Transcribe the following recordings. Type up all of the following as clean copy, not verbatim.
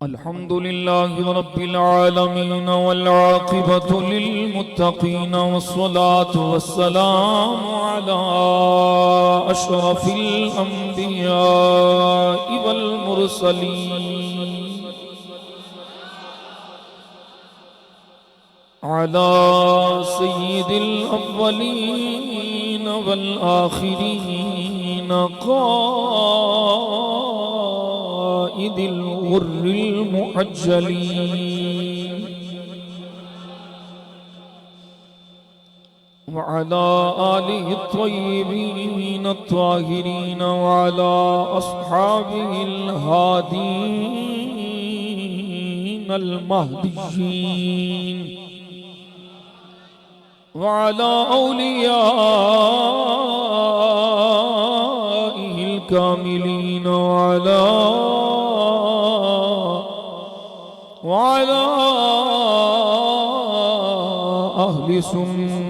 अल्हम्दुलिल्लाहि रब्बिल आलमीन वल आक़िबतु लिल मुत्तक़ीन वस्सलातु वस्सलामु अला अशरफिल अंबियाइ वल मुरसलीन अला सय्यिदिल अव्वलीन वल आखिरीन क़ाइदिल गुर्रिल मुअज्जलीन वअला आलिहि त्वय्यिबीन त्वाहिरीन वअला अस्हाबिहिल हादीन अल महदिय्यीन वअला औलियाइहिल कामिलीन वअला अहली सुन्नतिही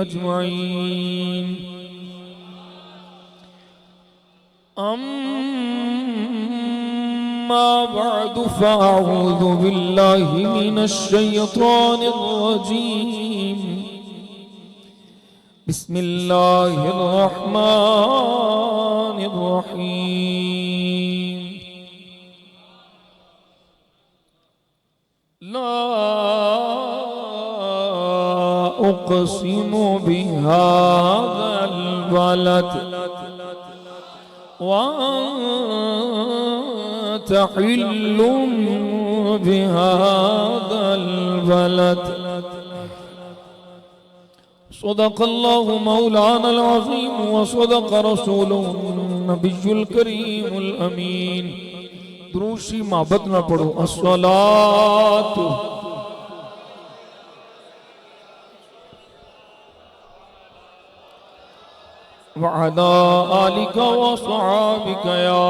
अजमाइन। अम्मा बअदु फ़अऊज़ु बिल्लाहि मिनश शैतानिर रजीम। बिस्मिल्लाहिर रहमानिर रहीम। ला उक़सिमु बिहाज़ल बलद व अन्त हिल्लुम बिहाज़ल बलद। सदक़ल्लाहु मौलानल अज़ीम व सदक़ रसूलुहुन नबियुल करीमुल अमीन। दुरूशी मोहब्बत में पढ़ो अस्सलातु वअला आलिका व सहाबिका या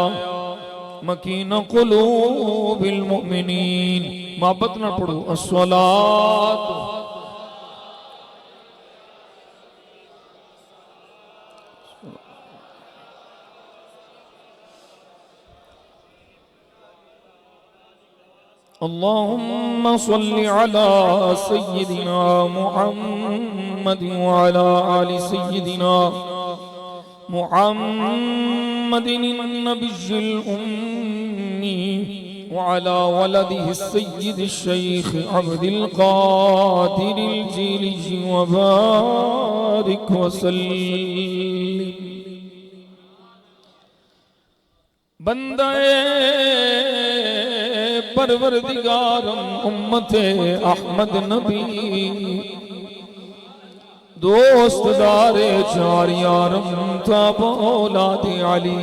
मकीन क़ुलूबिल मुमिनीन। मोहब्बत में पढ़ो अस्सलातु अल्लाहुम्मा सल्लि अला सय्यिदिना मुहम्मद व अला आलि सय्यिदिना मुहम्मदिन नबिय्यिल उम्मी व अला वलदिहि सय्यिदि शेख अब्दुल कादिरिल जीली व बारिक व सल्लिम। बंदाए परवरदिगारम उम्मते अहमद नबी दोस्तदारे चार यारम ताब औलादे अली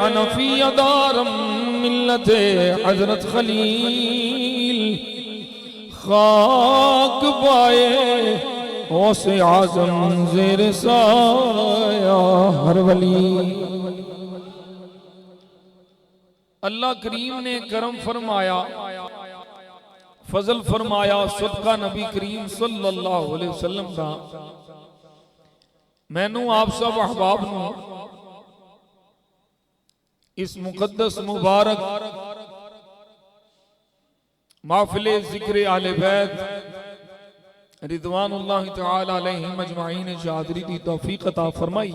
हनफिया दारम मिल्लते हजरत खलील खाक पाए औसे आज़म ज़ेर साया हर वली। अल्लाह करीम ने करम फरमाया, फजल फरमाया, सदका नबी करीम सल्लल्लाहु अलैहि वसल्लम दा मैनू आप सब अहबाब नू इस मुकद्दस मुबारक महफिले जिक्र आले बैत रिदवानुल्लाह तआला अलैहिम अजमाइन हाज़री दी तौफीक अता फरमाई।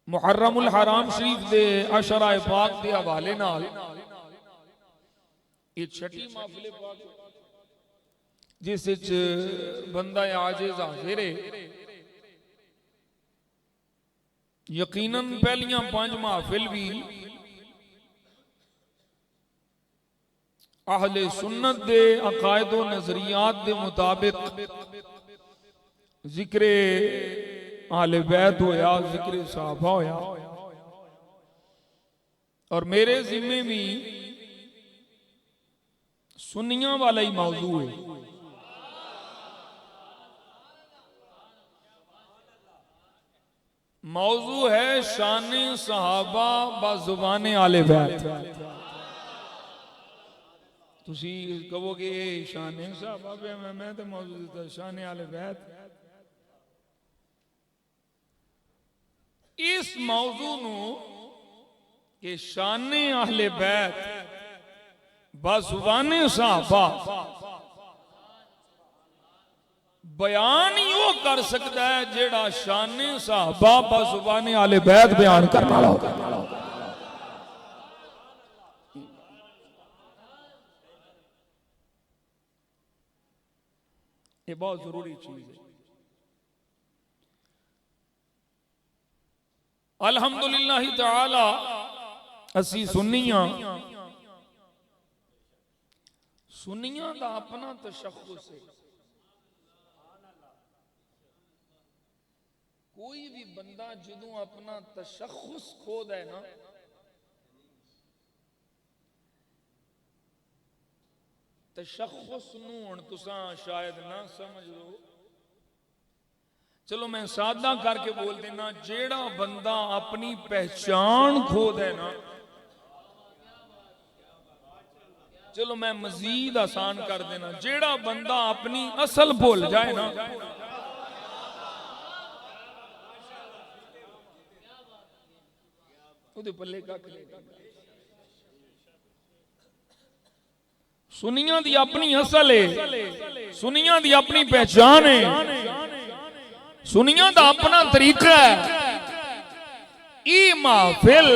मुहर्रमुल हराम शरीफ दे अशरा पाक दे हवाले नाल ये छठी महफिल पाक जिस विच बंदा आजिज़ हाज़िर है। यकीनन पहलियां 5 महफिल भी अहले सुन्नत दे अकायद व नजरियात दे मुताबिक जिक्रे आले बैत होया, जिक्र सहाबा होया और मेरे जिम्मे भी सुन्नियां वाला ही मौजू है। मौजू है शाने सहाबा बाजुबाने आले बैत। तुसी कहोगे शाने सहाबा पे मैं तो मौजूद था शाने आले बैत। इस मौजू नू कि शाने अहले बैत बाजुबाने सहाबा बयान ही वो कर सकता है जेड़ा शाने सहाबा बाजुबाने अहले बैत बयान करने वाला होता है। ये बहुत जरूरी चीज है। अल्हम्दुलिल्लाह ताला असी सुन्नियां दा अपना तशख्खुस है। कोई भी बंदा जदों अपना तशख्खुस खोद है ना, तशख्खुस नूं हुण तुसां शायद ना समझ लो, चलो मैं सादा करके बोल देना, जेड़ा बंदा अपनी पहचान खोद है ना, चलो मैं मजीद आसान कर देना, जेड़ा बंदा अपनी असल भूल जाए ना, उहदे पल्ले कख नहीं। सुनियां दी अपनी असल है, सुनियां दी अपनी पहचान है, सुनियां दा अपना तरीका है। ये महफिल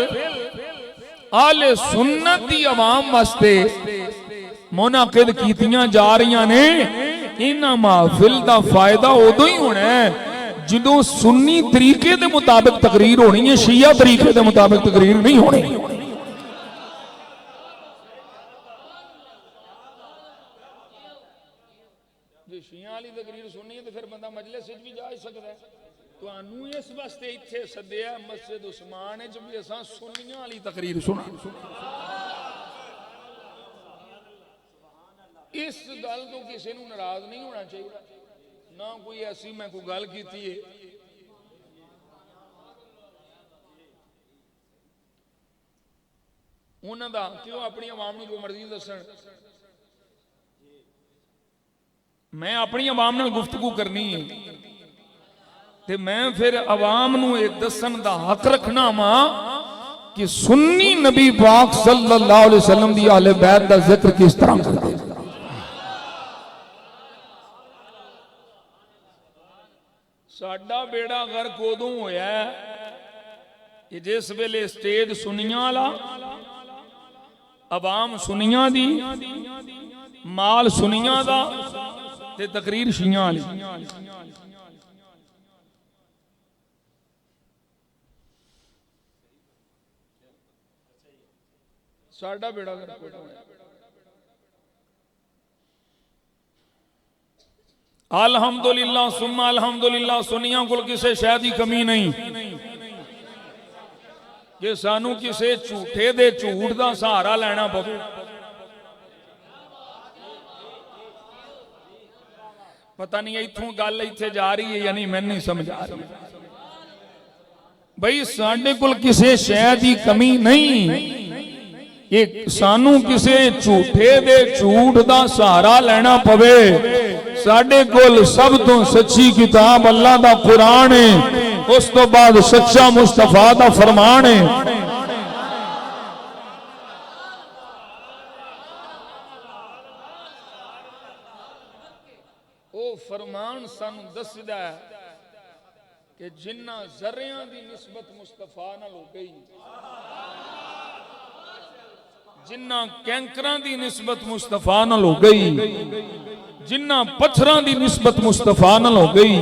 आले सुन्नत दी अवाम वास्ते मुनाकिद कीतियां जा रही ने। इन्हां महफिल दा फायदा उदों ही होना है जदों सुन्नी तरीके दे मुताबिक तकरीर होनी है, शिया तरीके दे मुताबिक तकरीर नहीं होनी। जो शिया वाली तकरीर सुननी है तो फिर बंदा मजलिस भी जा सकता है। तुहानू इस वास्ते इत्थे सद्दिया मस्जिद उस्मान च भी असां सुन्नियां वाली तकरीर सुना। इस गल तो किसी को नाराज नहीं होना चाहिए ना, कोई ऐसी मैं कोई गल की है। उन्हां दा क्यों अपनी आवाम को जो मर्जी दसन, मैं अपनी आवाम नाल गुफ्तगू करनी है ते मैं फिर आवाम नू एक दसन दा हक रखना वा कि सुन्नी नबी पाक सल्लल्लाहु अलैहि वसल्लम दी अहले बैत दा जिक्र किस तरह करदे। साडा बेड़ा गर्क उदों होया कि जिस वेले स्टेज सुनियां वाला, अवाम सुनियां दी, माल सुनियां दा ते तकरीर शियां वाली। साडा बेड़ा गर्क उदों होया। अल्हम्दुलिल्लाह सुम्मा अल्हम्दुलिल्लाह, सुनियां कोल किसी शय दी कमी नहीं कि सानू किसी झूठे दे झूठ दा सहारा लेना पवे। पता नहीं इत्थों गल इत्थे जा रही है या नहीं, मैं नहीं समझ आ रही। भाई साडे कोल किसी शय दी कमी नहीं कि सानू किसी झूठे दे झूठ दा सहारा लेना पवे। साडे कोल सब तो सच्ची किताब अल्लाह दा कुरान है, उस तो बाद सच्चा मुस्तफा दा फरमान है। ओ फरमान सानू दसदा है कि जिन्ना जर्रियां दी निस्बत मुस्तफा नाल हो गई, जिन्ना कैंकरां दी निस्बत मुस्तफा नाल हो गई, जिन्ना पत्थरां दी निस्बत मुस्तफा नाल हो गई,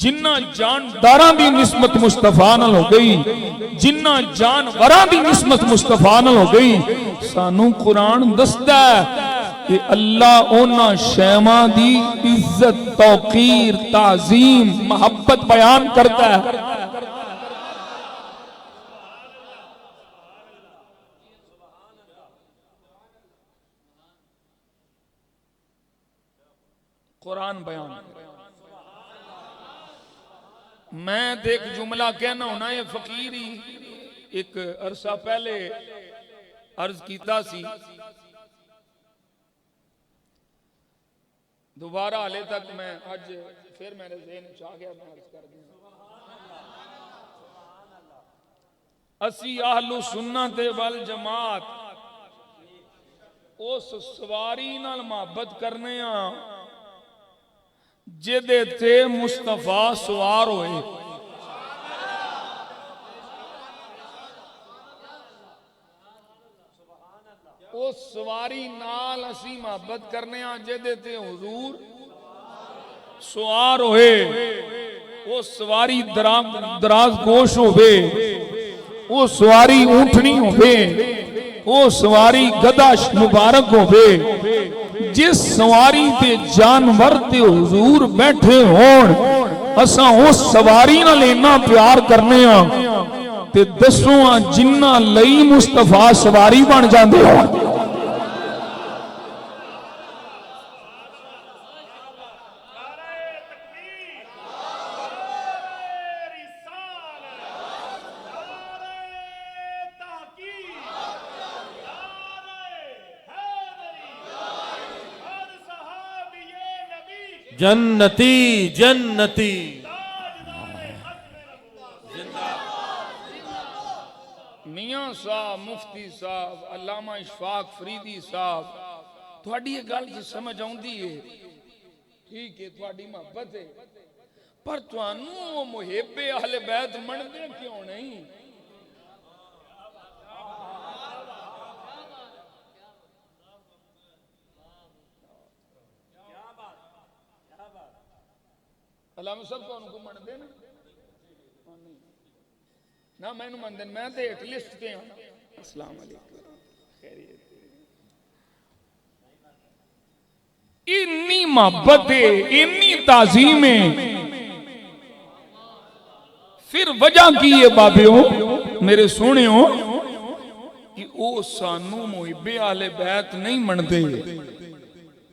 जिन्ना जानदारां दी निस्बत मुस्तफा नाल हो गई, जिन्ना जानवरां दी निस्बत मुस्तफा नाल हो गई, सानू कुरान दसदा है कि अल्लाह उन्हां शैवां दी इज्जत, तौकीर, ताजीम, मोहब्बत बयान करता है। कुरान बयान। मैं देख जुमला कहना होना, ये फकीर ही एक अरसा पहले अर्ज कीता सी, दोबारा हाले तक मैं अज फिर मेरे ज़हन च आ गया, मैं अर्ज कर दूं। असी आहलु सुन्नत वल जमात उस सवारी नाल मोहब्बत करने जिहदे ते मुस्तफा सवार होए। उस सवारी नाल असी मोहब्बत करने जिहदे ते हुजूर सवार होए। वो सवारी दराज गोश होवे, वो सवारी ऊंटनी होवे, वो सवारी गधा मुबारक होवे। जिस सवारी ते जानवर ते हुजूर बैठे होण असा उस सवारी नाल इन्ना प्यार करने ते दसो जिन्ना लई मुस्तफा सवारी बन जाते हो। जन्नती जन्नती मियां साहब, मुफ्ती साहब, अल्लामा इशफाक फरीदी साहब, थोड़ी ये गल समझ आउंदी है, ठीक है, थोड़ी मोहब्बत है, पर तुहानू मुहिब्बे अहले बैत मनदे क्यों नहीं? अल्लामा सब तुहानू मनदे ना? ना मैनू मनदे, मैं तो हेठ लिस्ट ते हां। अस्सलाम वालेकुम, खैरियत? इन्नी मोहब्बत है, इन्नी ताजीम है, फिर वजह की है बाबियो मेरे सोहणियो कि वो सानू मुहिब्बे आले बैत नहीं मनदे।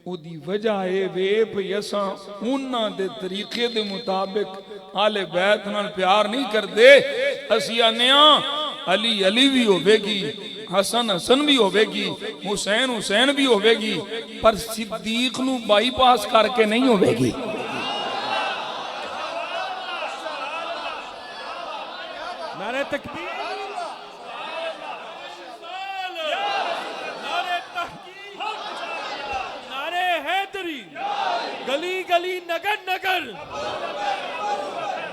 उदी वजह है वे भई असां उन्हां दे तरीके दे मुताबिक आले बैत नाल प्यार नहीं करदे। असी आने अली अली भी होवेगी, हसन हसन भी होवेगी, हुसैन हुसैन भी होवेगी, पर सिद्दीक नू बाईपास करके नहीं होवेगी। नारे तकबीर, गली गली नगर नगर,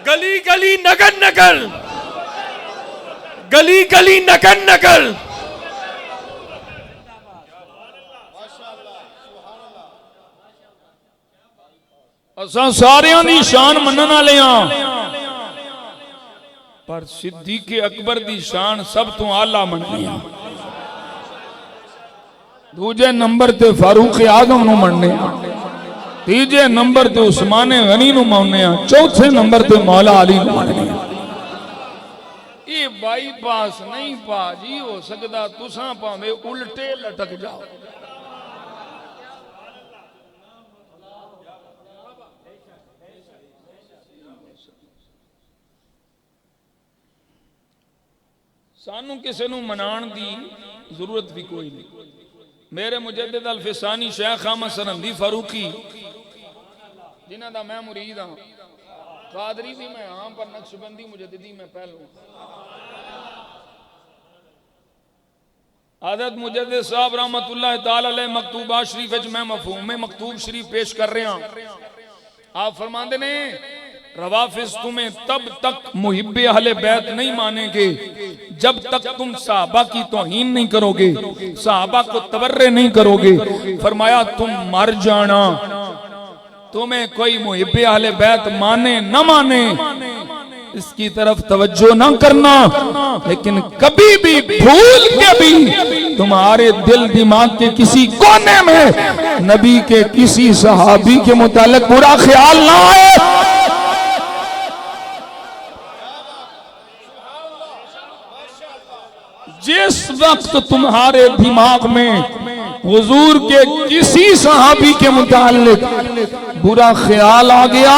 गली गली नगर नगर, गली गली नगर नगर। असां सारियां दी शान मनन वाले हां, पर सिद्दीक अकबर दी शान सब तो आला मननी हां। दूजे नंबर ते फारूक आजम नू मनने हां, तीजे नंबर ते उस्माने गनी नू मनने, चौथे नंबर ते मौला अली नू मनने। ये बाईपास नहीं भाजी हो सकता, तुसां भावे उल्टे लटक जाओ। सानू किसी नू मनाण दी जरूरत भी कोई नहीं। मेरे मुजद्दिद अल फिसानी शेख अहमद सरहंदी फारूकी जिन्हां दा मैं मुरीद हां, कादरी भी मैं हां, पर नक्शबंदी मुजद्दिदी मैं पहलू। हज़रत मुजद्दिद साहब रहमतुल्लाह ताला अलैह मकतूबा शरीफ विच मैं मफहूम मकतूब शरीफ पेश कर रहा हां। आप फरमाते ने रवाफिज तुम्हें तब तक मुहिब्बे अहले बैत नहीं मानेंगे जब तक तुम सहाबा की तौहीन नहीं करोगे, सहाबा को तवर्रे नहीं करोगे। फरमाया तुम मर जाना, तुम्हें कोई मुहिब्बे अहले बैत माने न माने इसकी तरफ तवज्जो ना करना, लेकिन कभी भी भूल के भी तुम्हारे दिल दिमाग के किसी कोने में नबी के किसी सहाबी के मुतालिक बुरा ख्याल ना आए। जिस वक्त तुम्हारे दिमाग में हुजूर के किसी सहाबी के मुतालिक बुरा ख्याल आ गया,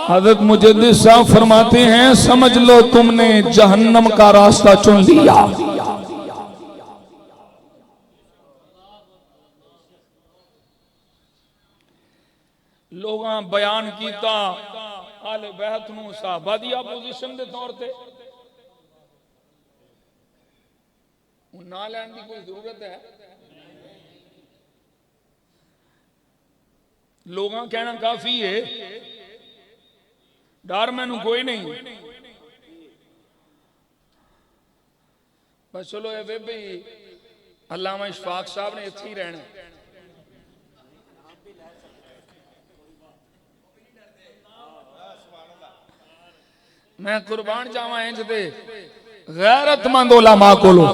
हज़रत मुजद्दिद साहब फरमाते हैं समझ लो तुमने जहन्नम का रास्ता चुन लिया। लोगां बयान किया आले बैत नूं सहाबा दी अपोजिशन दे तौर ते, ना लैन की कोई जरूरत है? लोग कहना काफी है, डर मैनू कोई नहीं। बस चलो ये बेबी अल्लामा इशफाक साहब ने इत्थे ही रहना। मैं कुर्बान जावा इंज दे गैरतमंद उलमा कोलो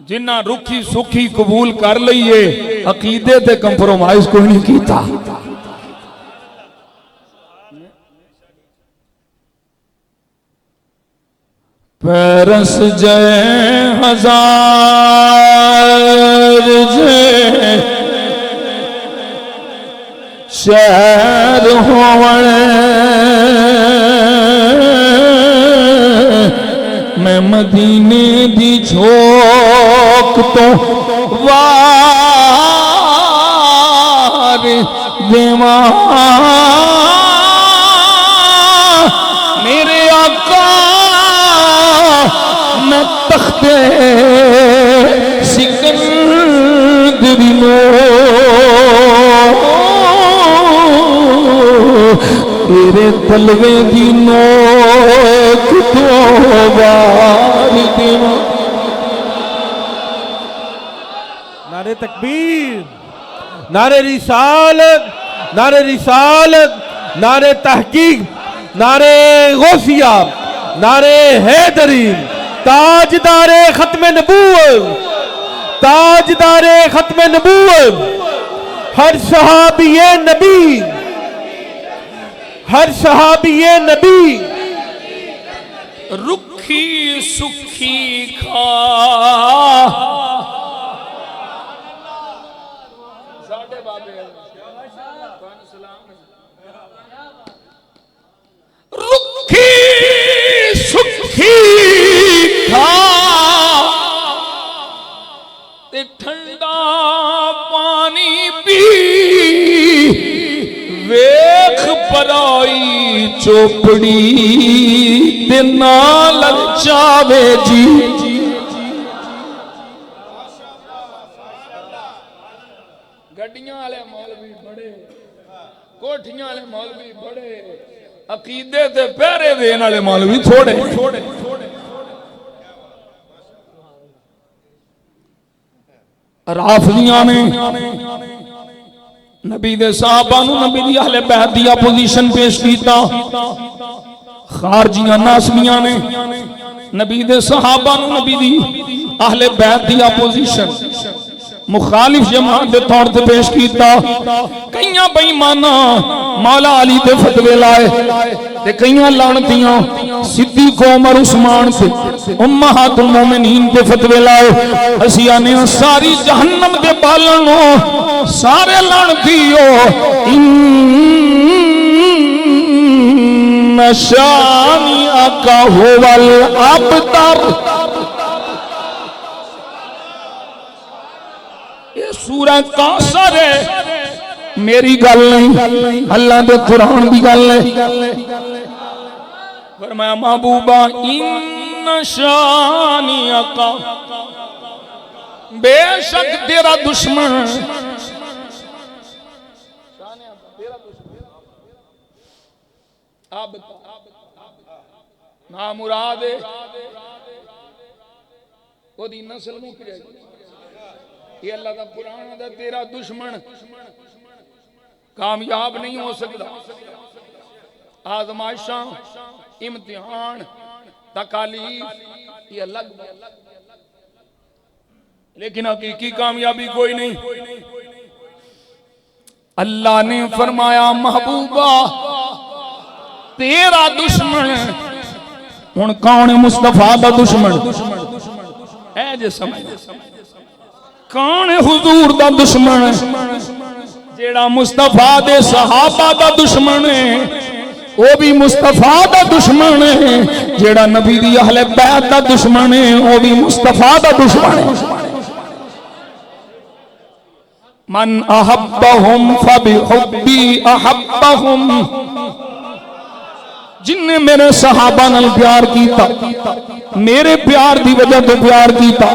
जिन्ना रुखी सुखी कबूल कर लईए, अकीदे ते कंप्रोमाइज कोई नहीं कीता। पैरस जय हजार जय शहर होवण, मैं मदीने दी झोंक तो वार देवा, मेरे आका मैं तख्ते सिकंदरी नो तेरे तलवे दी नोक तो वार देवा। नारे तकबीर, नारे रिसालत, नारे रिसालत, नारे तहकीक, नारे गौसिया, नारे हैदरी, ताजदारे खत्म नबूवत, ताजदारे खत्म नबूवत, हर सहाबिये नबी, हर सहाबिये नबी, रुखी सुखी खा साडे बाबे रुखी सुखी खा ते ठंडा पानी पी, वेख पराई चोपड़ी ते ना ललचावे जी। गड्डियां वाले मौलवी बड़े, कोठियां वाले मौलवी बड़े, अकीदे ते पहरे देने वाले मौलवी थोड़े। राफिदियां ने नबी दे साहबा नूं नबी दी अहले बैत दी अपोजिशन पेश कीता। खारजियां नासबियां ने नबी दे साहबा नूं नबी दी अहले बैत दी अपोजिशन मुखालिफ जमात दे तौर ते पेश कीता। कईयां बेईमाना मौला अली दे फतवे लाए ते कईयां लानतियां सिद्दीक उमर उस्मान ते उम्महातुल मोमिनीन दे फतवे लाए। असी आने सारी जहन्नम दे बालन हो, सारे लानतियो इन्न शानिया का हुवल अबतर। सूरह कासर है, मेरी गल नहीं, अल्लाह दे कुरान दी गल है। फरमाया महबूबा इन्न शानियका, बेशक तेरा दुश्मन अब ना मुराद ओदी नस्ल मुक जाएगी। ये अल्लाह का कुरान है, तेरा दुश्मन कामयाब नहीं हो सकता। आजमाइशा, इम्तिहान, तकालीफ ये अलग, लेकिन हकीकी कामयाबी कोई नहीं। अल्लाह ने फरमाया महबूबा तेरा दुश्मन हुण कौन है? मुस्तफा दा दुश्मन है जे समझ कौन है? हुजूर दा दुश्मन जेड़ा मुस्तफा दे सहाबा दा दुश्मन है, वो भी मुस्तफा दा दुश्मन है। जेड़ा नबी दी अहले बैत दा दुश्मन है, वो भी मुस्तफा दा दुश्मन है। मन अहब्बहुम फबिहुब्बी अहब्बहुम, जिन्ने मेरे सहाबा नाल प्यार कीता, मेरे प्यार दी वजह तो प्यार कीता।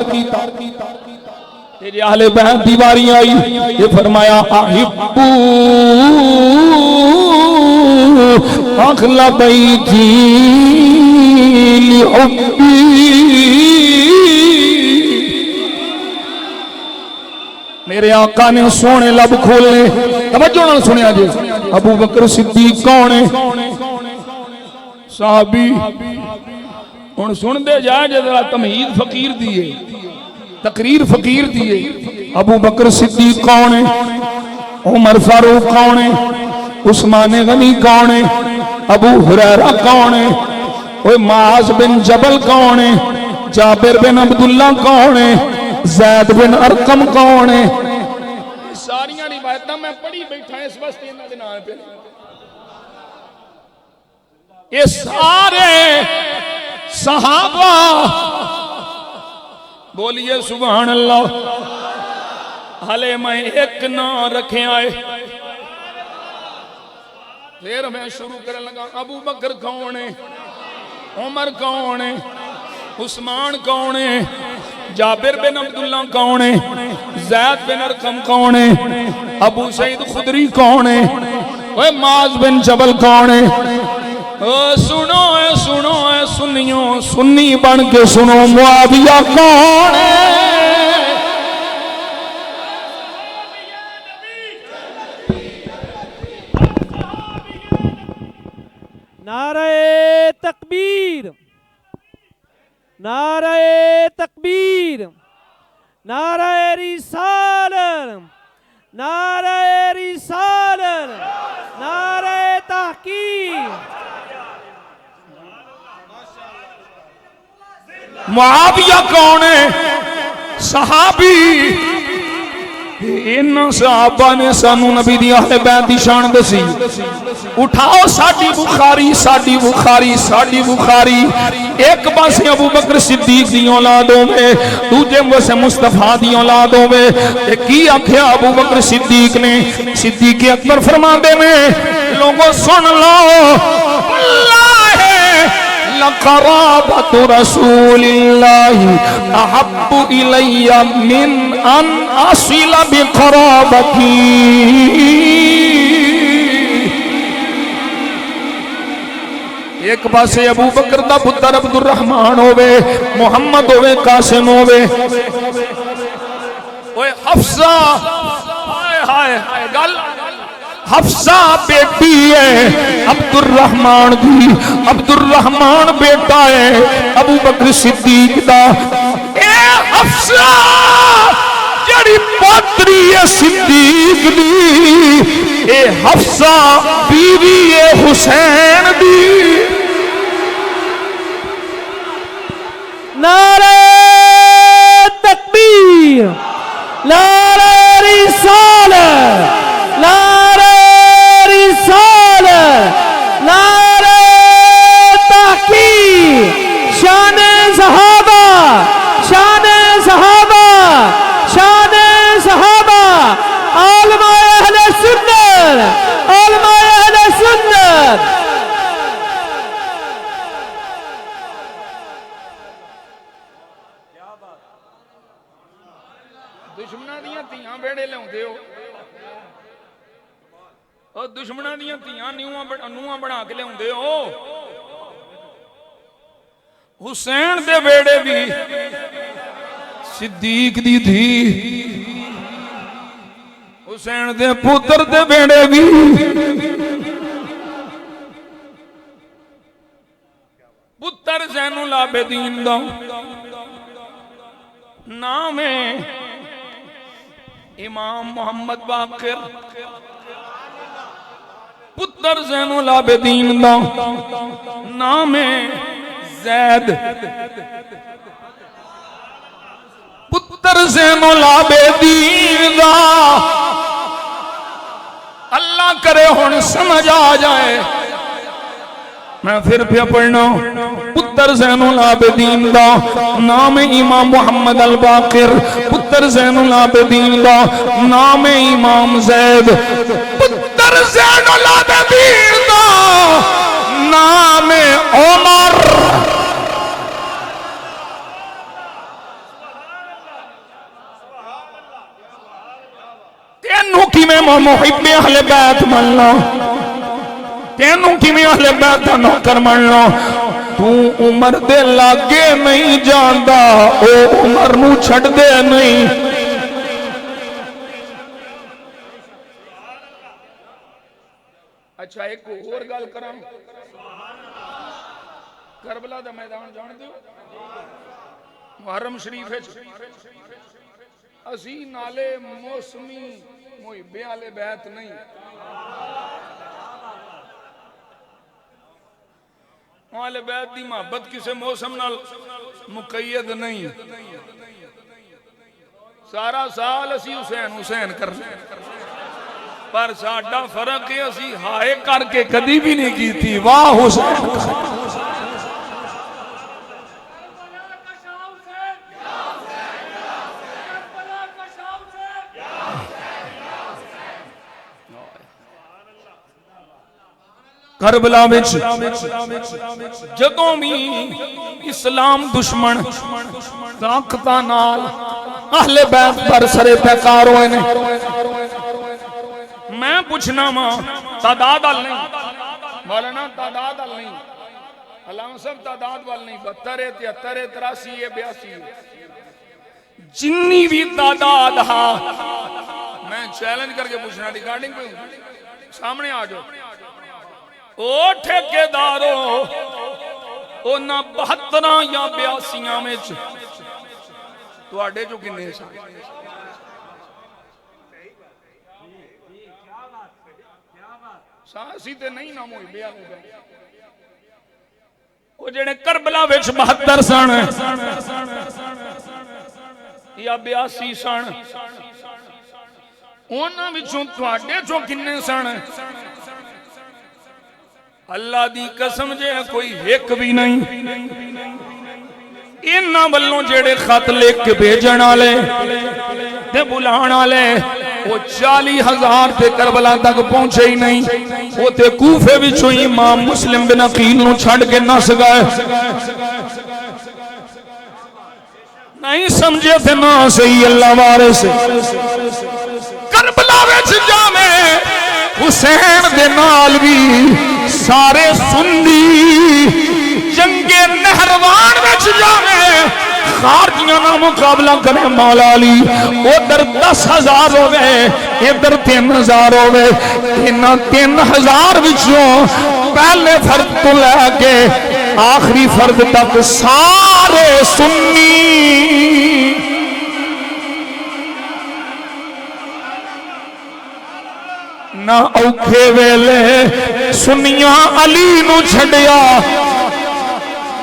तेरे आहले बैत दी वारी आई, ये फरमाया अहिब्बू अखला बैती लिहुब्बी। मेरे आका ने सोने लब खोले, तवज्जो नाल सुनिया जी। अबू बकर सिद्दीक कौन है? साहबी। हुण सुनदे जा जरा, तमहीद फकीर दी है, तकरीर फकीर दी है। अबू बकर सिद्दीक कौन है? उमर फारूक कौन है? उस्मान गनी कौन है? अबू हुरैरा कौन है? ओए माज बिन जबल कौन है? जाबिर बिन अब्दुल्ला कौन है? ज़ैद बिन अरकम कौन है? सारियां रिवायतां मैं पढ़ी बैठा इस वास्ते इन्हां दे नाम पे। ये सारे सहाबा, बोलिए सुभान अल्लाह। हले मैं एक ना रखे आए, फिर मैं शुरू करने लगा। अबू बकर कौन है? उमर कौन है? उस्मान कौन है? जाबिर बिन अब्दुल्ला कौन है? ज़ैद बिन अरकम कौन है? अबू सईद खुदरी कौन है? ओए माज बिन जबल कौन है? ओ सुनो है, सुनो है, सुनियो, सुन्नी बन के सुनो, मुआविया कौन है? नारे तकबीर, नारे तकबीर, नारे रिसालत, नारे रिसालत, नारे तहकीक। मुआविया कौन है? सहाबी। इन्हां सहाबा ने सानू नबी दी अहले बैत दी शान दसी। उठाओ साडी बुखारी, साडी बुखारी, साडी बुखारी। एक पासे अबू बकर सिद्दीक दी औलाद होवे, दूजे पासे मुस्तफा दी औलाद होवे। की आख्या अबू बकर सिद्दीक ने? सिद्दीक अकबर फरमांदे ने, लोगों सुन लो, लक़राबतु रसूलिल्लाहि अहब्बु इलैया मिन अन असिला बिक़राबती। एक पासे अबू बकर दा पुत्र अब्दुर रहमान होवे, मुहम्मद होवे, कासिम होवे। ओए हफ्सा, हाय हाय हाय, गल हफ्सा बेटी है अब्दुर रहमान दी, अब्दुर रहमान बेटा है अबू बकर सिद्दीक दा। ए हफ्सा जड़ी पुत्री है सिद्दीक दी, ए हफ्सा बीवी है हुसैन दी। नारे तकबीर, नारे रिसालत, नारे रिसालत, नारे तहकीक। शान सहाबा, शान सहाबा, शान सहाबा। आलमा अहले सुन्नत, आलमा अहले सुन्नत। दुश्मनां दियां धीआं बेड़े लियाउंदे हो, और दुश्मनां दियां धीआं नूहां बना के लियाउंदे हो। हुसैन दे बेड़े भी सिद्दीक दी थी, हुसैन दे पुत्र दे बेड़े भी पुत्र ज़ैनुल आबिदीन दा नाम है इमाम मोहम्मद बाकिर। पुत्र ज़ैनुल आबिदीन दा नाम है ज़ैद। पुत्र ज़ैनुल आबिदीन दा अल्लाह करे हुण समझ आ जाए, मैं फिर पे पढ़ना। पुत्र ज़ैनुल आबिदीन दा नाम इमाम मोहम्मद अल बाकिर, पुत्र ज़ैनुल आबिदीन दा नाम इमाम ज़ैद, पुत्र ज़ैनुल आबिदीन दा नाम मैं मुहिब्बे अहले बैत मन लो, तेनू किवें अहले बैत दा नौकर मन लो। तू उमर दे लागे नहीं जांदा, ओ उमर नू छड़ दे नहीं। अच्छा एक होर गल करां, करबला दा मैदान जान दो, मुहर्रम शरीफ असी नाले मौसमी मुहिब्बे आले बैत नहीं, आले बैत दी मोहब्बत किसी मौसम नाल मुकैयद नहीं। सारा साल असी हुसैन हुसैन करने, पर साडा फर्क है असी हाय करके कदी भी नहीं की थी वाह हुसैन। करबला विच जदों भी इस्लाम दुश्मन ताकतां नाल अहले बैत पर सरे पैकार होए ने, मैं पूछना वा तादाद वाल नहीं, मौलाना तादाद वाल नहीं, अल्लाह सब तादाद वाल नहीं, 72 73 83 82 जिन्नी भी तादाद हा, मैं चैलेंज करके पूछना रिकॉर्डिंग पे सामने आ जाओ। ओ ठेकेदारो उन्हां 72 या 82 में तुहाडे चो किन्ने सन? सासी ते नहीं ना मुहिब्बे आले बैत, ओ जेड़े करबला विच 72 सन या 82 सन, उन्हां विचों तुहाडे चो किन्ने सन? अल्लाह दी कसम जे कोई एक भी नहीं। इन्हां वल्लों जेड़े खत लिख के भेजण वाले ते बुलाण वाले वो 40,000 ते करबला तक पहुंचे ही नहीं, वो ते कूफे विचों इमाम मुस्लिम बिन अकील नूं छड़ के नस गए। नहीं समझे थे ना सही अल्लाह वारिस करबला विच जावे हुसैन दे नाल भी सारे सुन्नी, जंगे नहरवान विच जावे खारजियां ना मुकाबला करे मौला अली, उधर 10,000 होवे इधर 3,000 होवे, इन्हां 3,000 विचों पहले फर्द तो लैके आखिरी फर्द तक सारे सुन्नी। ना औखे वेले सुनिया अली नू छड़िया,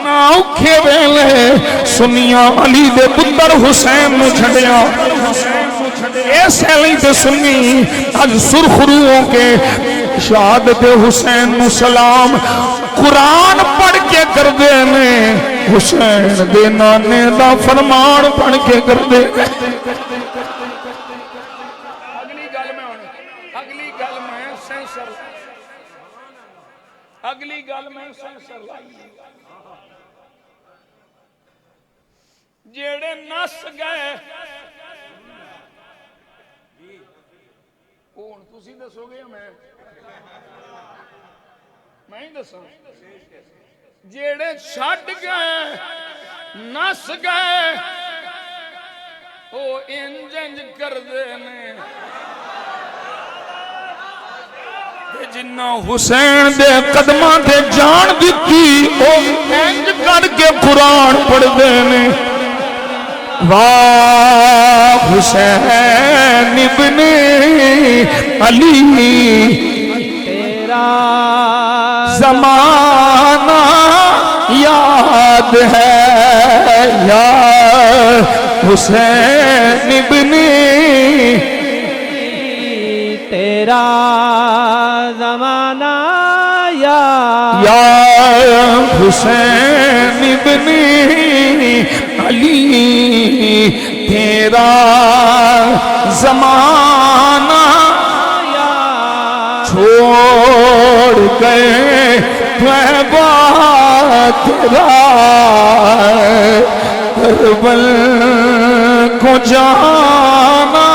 ना औखे वेले सुनिया अली दे पुत्र हुसैन नू छड़िया। ऐसे लिए तो सुन्नी अज सुरखरुओं के शहादत हुसैन नू सलाम कुरान पढ़ के करदे ने, हुसैन दे नाने दा फरमान पढ़ के करदे। अगली गल मैं सेंसर लाई, जेड़े नस गए हुण तुसी दसोगे या मैं ही दसा? जेड़े छड़ गए नस गए वो इंज इंज करदे ने, जिन्ना हुसैन दे कदमां ते जान दिती ओ इंज करके कुरान पढ़दे ने। वाह हुसैन इब्ने अली तेरा ज़माना याद है, या हुसैन इब्ने तेरा ज़माना या हुसैन इब्ने अली तेरा ज़माना छोड़ गए तेरा करबल को जाना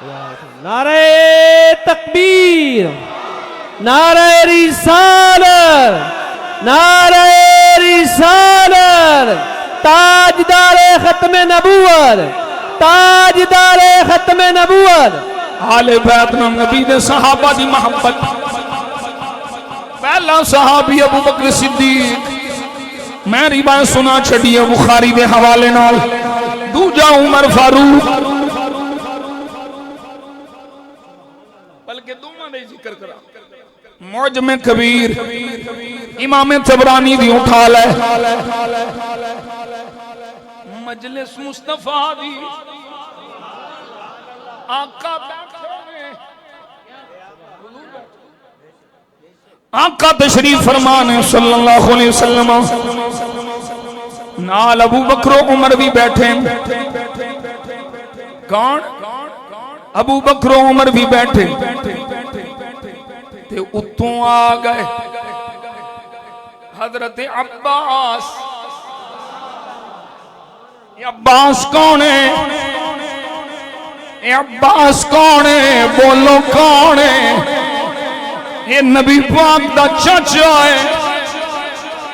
नारे तकबीर, नारे रिसालत, नारे रिसालत, ताजदारे खत्मे नबूवत, ताजदारे खत्मे नबूवत। आले बैत नाल नबी दे सहाबा दी मोहब्बत। पहला सहाबी अबू बकर सिद्दीक, मैं रिवायत सुना छड़ी है बुखारी दे हवाले नाल। दूजा उमर फारूक, बल्कि दोवां दा जिक्र करा। मुअज्जम कबीर इमाम तबरानी दी उठा ले। मजलिस मुस्तफा दी आका बैठे ने, आका तशरीफ फरमाने सल्लल्लाहु अलैहि वसल्लम। नाल अबू बकर उमर भी बैठे। कौन? अबू बकर उमर भी बैठे। ते उत्तों आ गए हजरत अब्बास। ये अब्बास कौन है? ये अब्बास कौन है? बोलो कौन है? ये नबी पाक दा चाचा है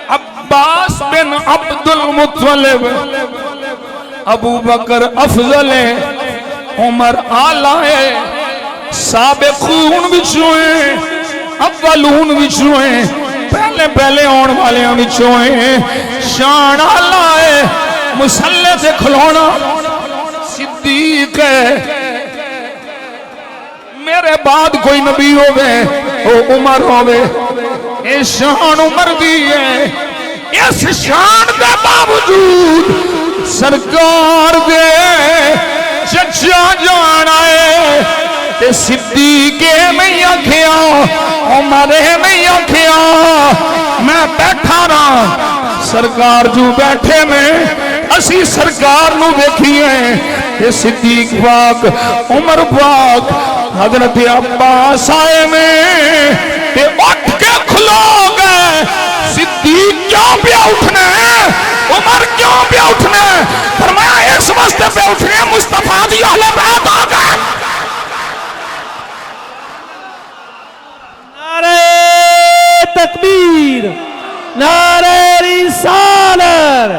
अब्बास बिन अब्दुल मुत्तलिब। अबू बकर अफजल है, उमर आला है, साबिकून विचों है, अव्वलून विचों है, पहले पहले आने वाले विचों है। शान आला है, मुसल्ले से खिलौना सिद्दीक है। मेरे बाद कोई नबी होवे वो उमर होवे। ये शान उमर दी है। इस शान के बावजूद सरकार दे चचा जान आए ते सिद्दीक नहीं आखिया, उमर नहीं आखिया। मैं बैठा ना, सरकार जो बैठे में असी सरकार नू वेखिए। ये सिद्दीक पाक, उमर पाक, हजरत अब्बास आए में ते उठ के खलो गए। सिद्दीक क्यों पे उठने, उमर क्यों पे उठने? फरमाया इस वास्ते पे उठने मुस्तफा दी अहले बैत आ गए। नारे तकबीर, नारे रिसालत,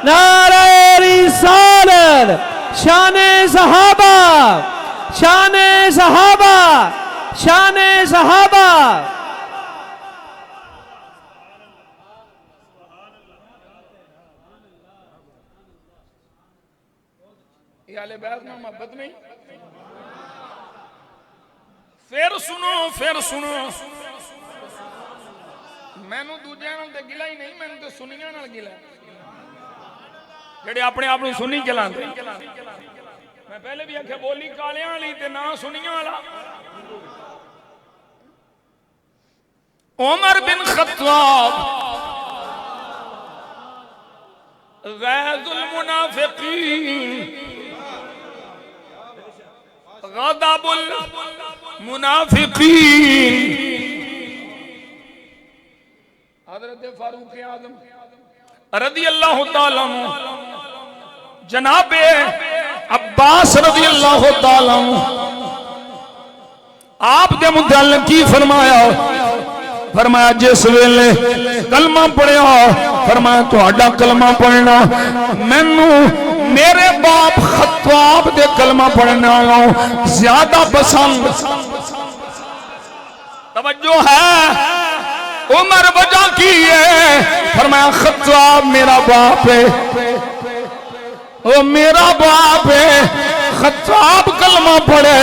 नारे रिसालत। शाने सहाबा, शाने सहाबा, शाने सहाबा। ये आले बैत में मोहब्बत नहीं। फिर सुनो, फिर सुनो। मैनू दूजे नाल ते गिला ही नहीं, मैनू तो सुनिया नाल गिला। जेड़े अपने आप को सुनी कहलाते। मैं पहले भी आख्या बोली कालियां वाली ते ना सुनिया वाला। Umar bin Khattab गैजुल मुनाफिकीन, गज़बुल मुनाफिकीन। हज़रत फारूक आज़म रज़ी अल्लाह ताला जनाबे अब्बास रज़ी अल्लाह ताला आप दे मुतल्लिक़ की फरमाया? फरमाया जिस वेले कलमा पढ़िया, फरमाया तुहाडा कलमा पढ़ना मैनू मेरे बाप खत्ताब दे कलमा पढ़ने वालों ज्यादा पसंद। तवज्जो है। उमर वजह की है? फरमाया खत्ताब मेरा बाप है, ओ मेरा बाप है। खत्ताब कलमा पढ़े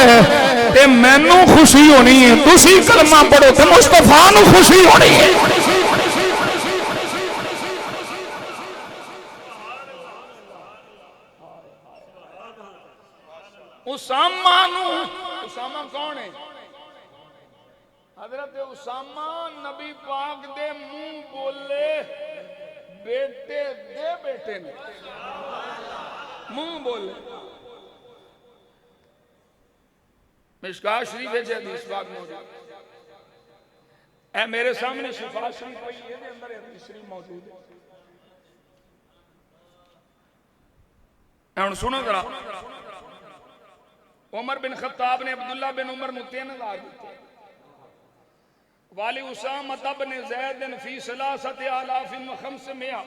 ते मैनू खुशी होनी है, तुसी कलमा पढ़ो ते मुस्तफा नू खुशी होनी है। उसामा कौन है? हजरत उसामा नबी पाक दे मुंह बोले बेटे दे बेटे ने मुंह बोले। मिशकात शरीफ है हदीस पाक मौजूद है। मेरे सामने शिफा शरीफ पई है, दे अंदर हदीस शरीफ मौजूद है। हुण सुनो जरा। उमर बिन खत्ताब ने अब्दुल्ला बिन उमर को 3000 दिते। वाली उसामा बिन ज़ैद फी सलासत आलाफिन व खम्समिया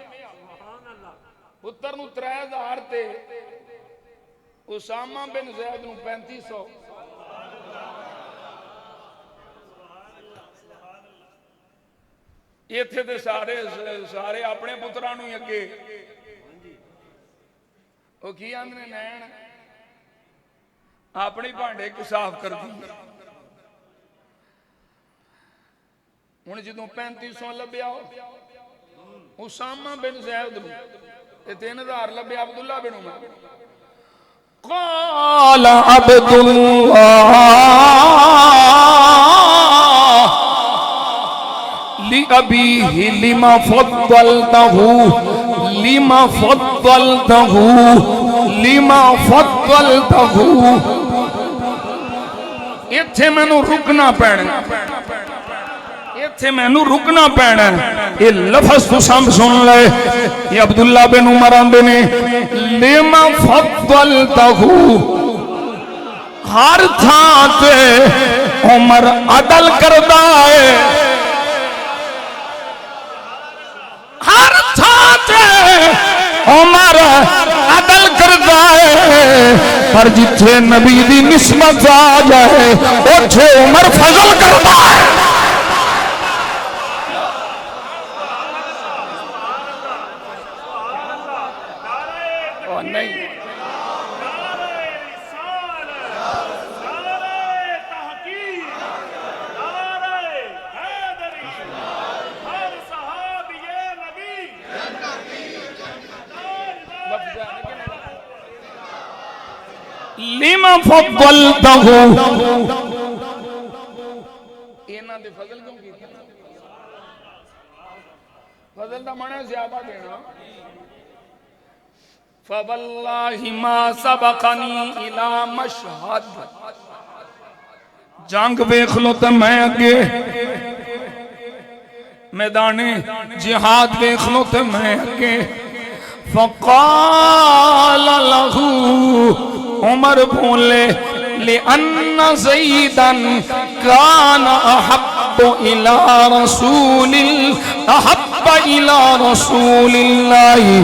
पुत्र नु 3000 ते उसामा बिन ज़ैद नु 3500। इत्थे ते सारे सारे अपने पुत्रां नु ही अगे ओ की आंदे नैन अपने भांडे कि साफ कर दी। हुण जदों 3500 लभ्या उसामा बिन ज़ैद नूं ते 3000 लभ्या अब्दुल्ला बिन उमर। क़ाल अब्दुल्लाह लि अबीहि लिमा फद्दलतहु लिमा फद्दलतहु लिमा फद्दलतहु। इत्थे मैनू रुकना पैना, इत्थे मैनू रुकना पैना। ये लफ्ज़ तू सब सुन ले। ये अब्दुल्ला बिन उमर आंदे ने लिमा फद्दलतहु, हर थां ते उमर अदल करदा है, हर थां ते उमर अदल करदा है। पर जिथे नबी दी निस्बत आ जाए उथे उमर फजल करदा है। नहीं लिमा फद्दलतहु, इन्हां दे फजल क्यों कीते? फजल दा माने ज्यादा देना। फवल्लाहि मा सबकनी इला मशहद, जंग वेख लो तो मैं अगे, मैदाने जिहाद वेख लो तो मैं अगे। फ़क़ाल लहू, उमर बोले ले अन्ना ज़ैदन कान अहब्बु इला रसूलिल्लाहि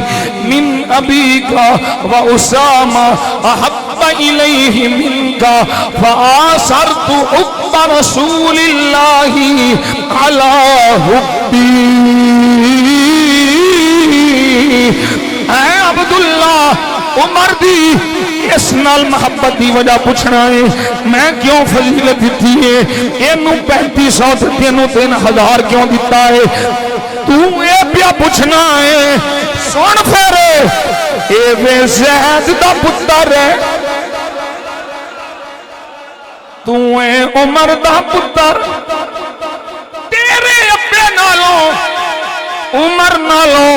मिन अबीका व उसामा अहब्बा इलैहि मिनका फ़आसरतु हुब्ब रसूलिल्लाहि अला हुब्बी। ऐ अब्दुल्ला, उमर दी इस नाल मोहब्बत की वजह पूछना है मैं क्यों फजीलत दी है। इनू 3500 ते तेनू 3000 क्यों दिता है? तू ये पिया पूछना है। सुन फिर ए वे ज़ैद दा पुत्र है, तू ए उमर दा पुत्र। तेरे अब्बे नालों उमर नालों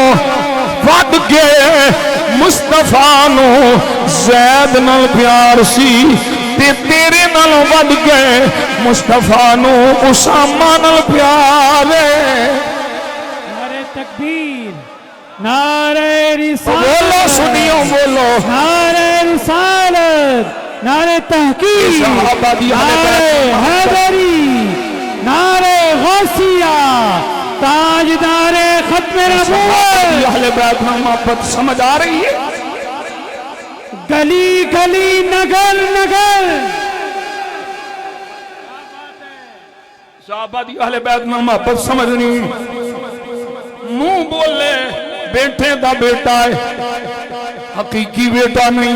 वध के मुस्तफा नो ज़ैद नाल प्यार सी, ते तेरे नालों वध के मुस्तफा नो उसामा नाल प्यार है। नारे तकबीर, नारे रिसालत, बोलो सुनियो बोलो, नारे रिसालत, नारे तहकीक, नारे हैदरी, नारे गौसिया, ताजदारे खत्मे नबूवत। अहले बैत में मोहब्बत समझ आ रही है? गली गली नगर नगर साहबा दी अहले बैत में मोहब्बत समझनी। मुंह बोले बेटे दा बेटा है, हकीकी बेटा नहीं।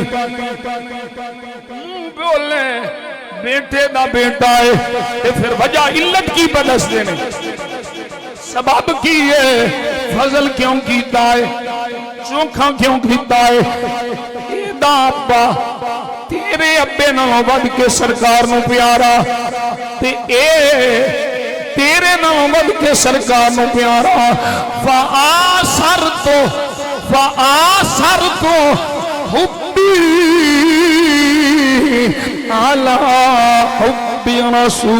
मुंह बोले बेटे दा बेटा है, ते फिर वजह इल्लत की बदसते ने, सबब की है, फजल क्यों कीता है, चोखा क्यों कीता है। एदा अब्बा तेरे अब्बे नालों वध के सरकार नूं प्यारा, ते ए तेरे नालों वध के सरकार नूं प्यारा। फ़आसरतु हुब्बी अला हुब्बी रसूलिल्लाह।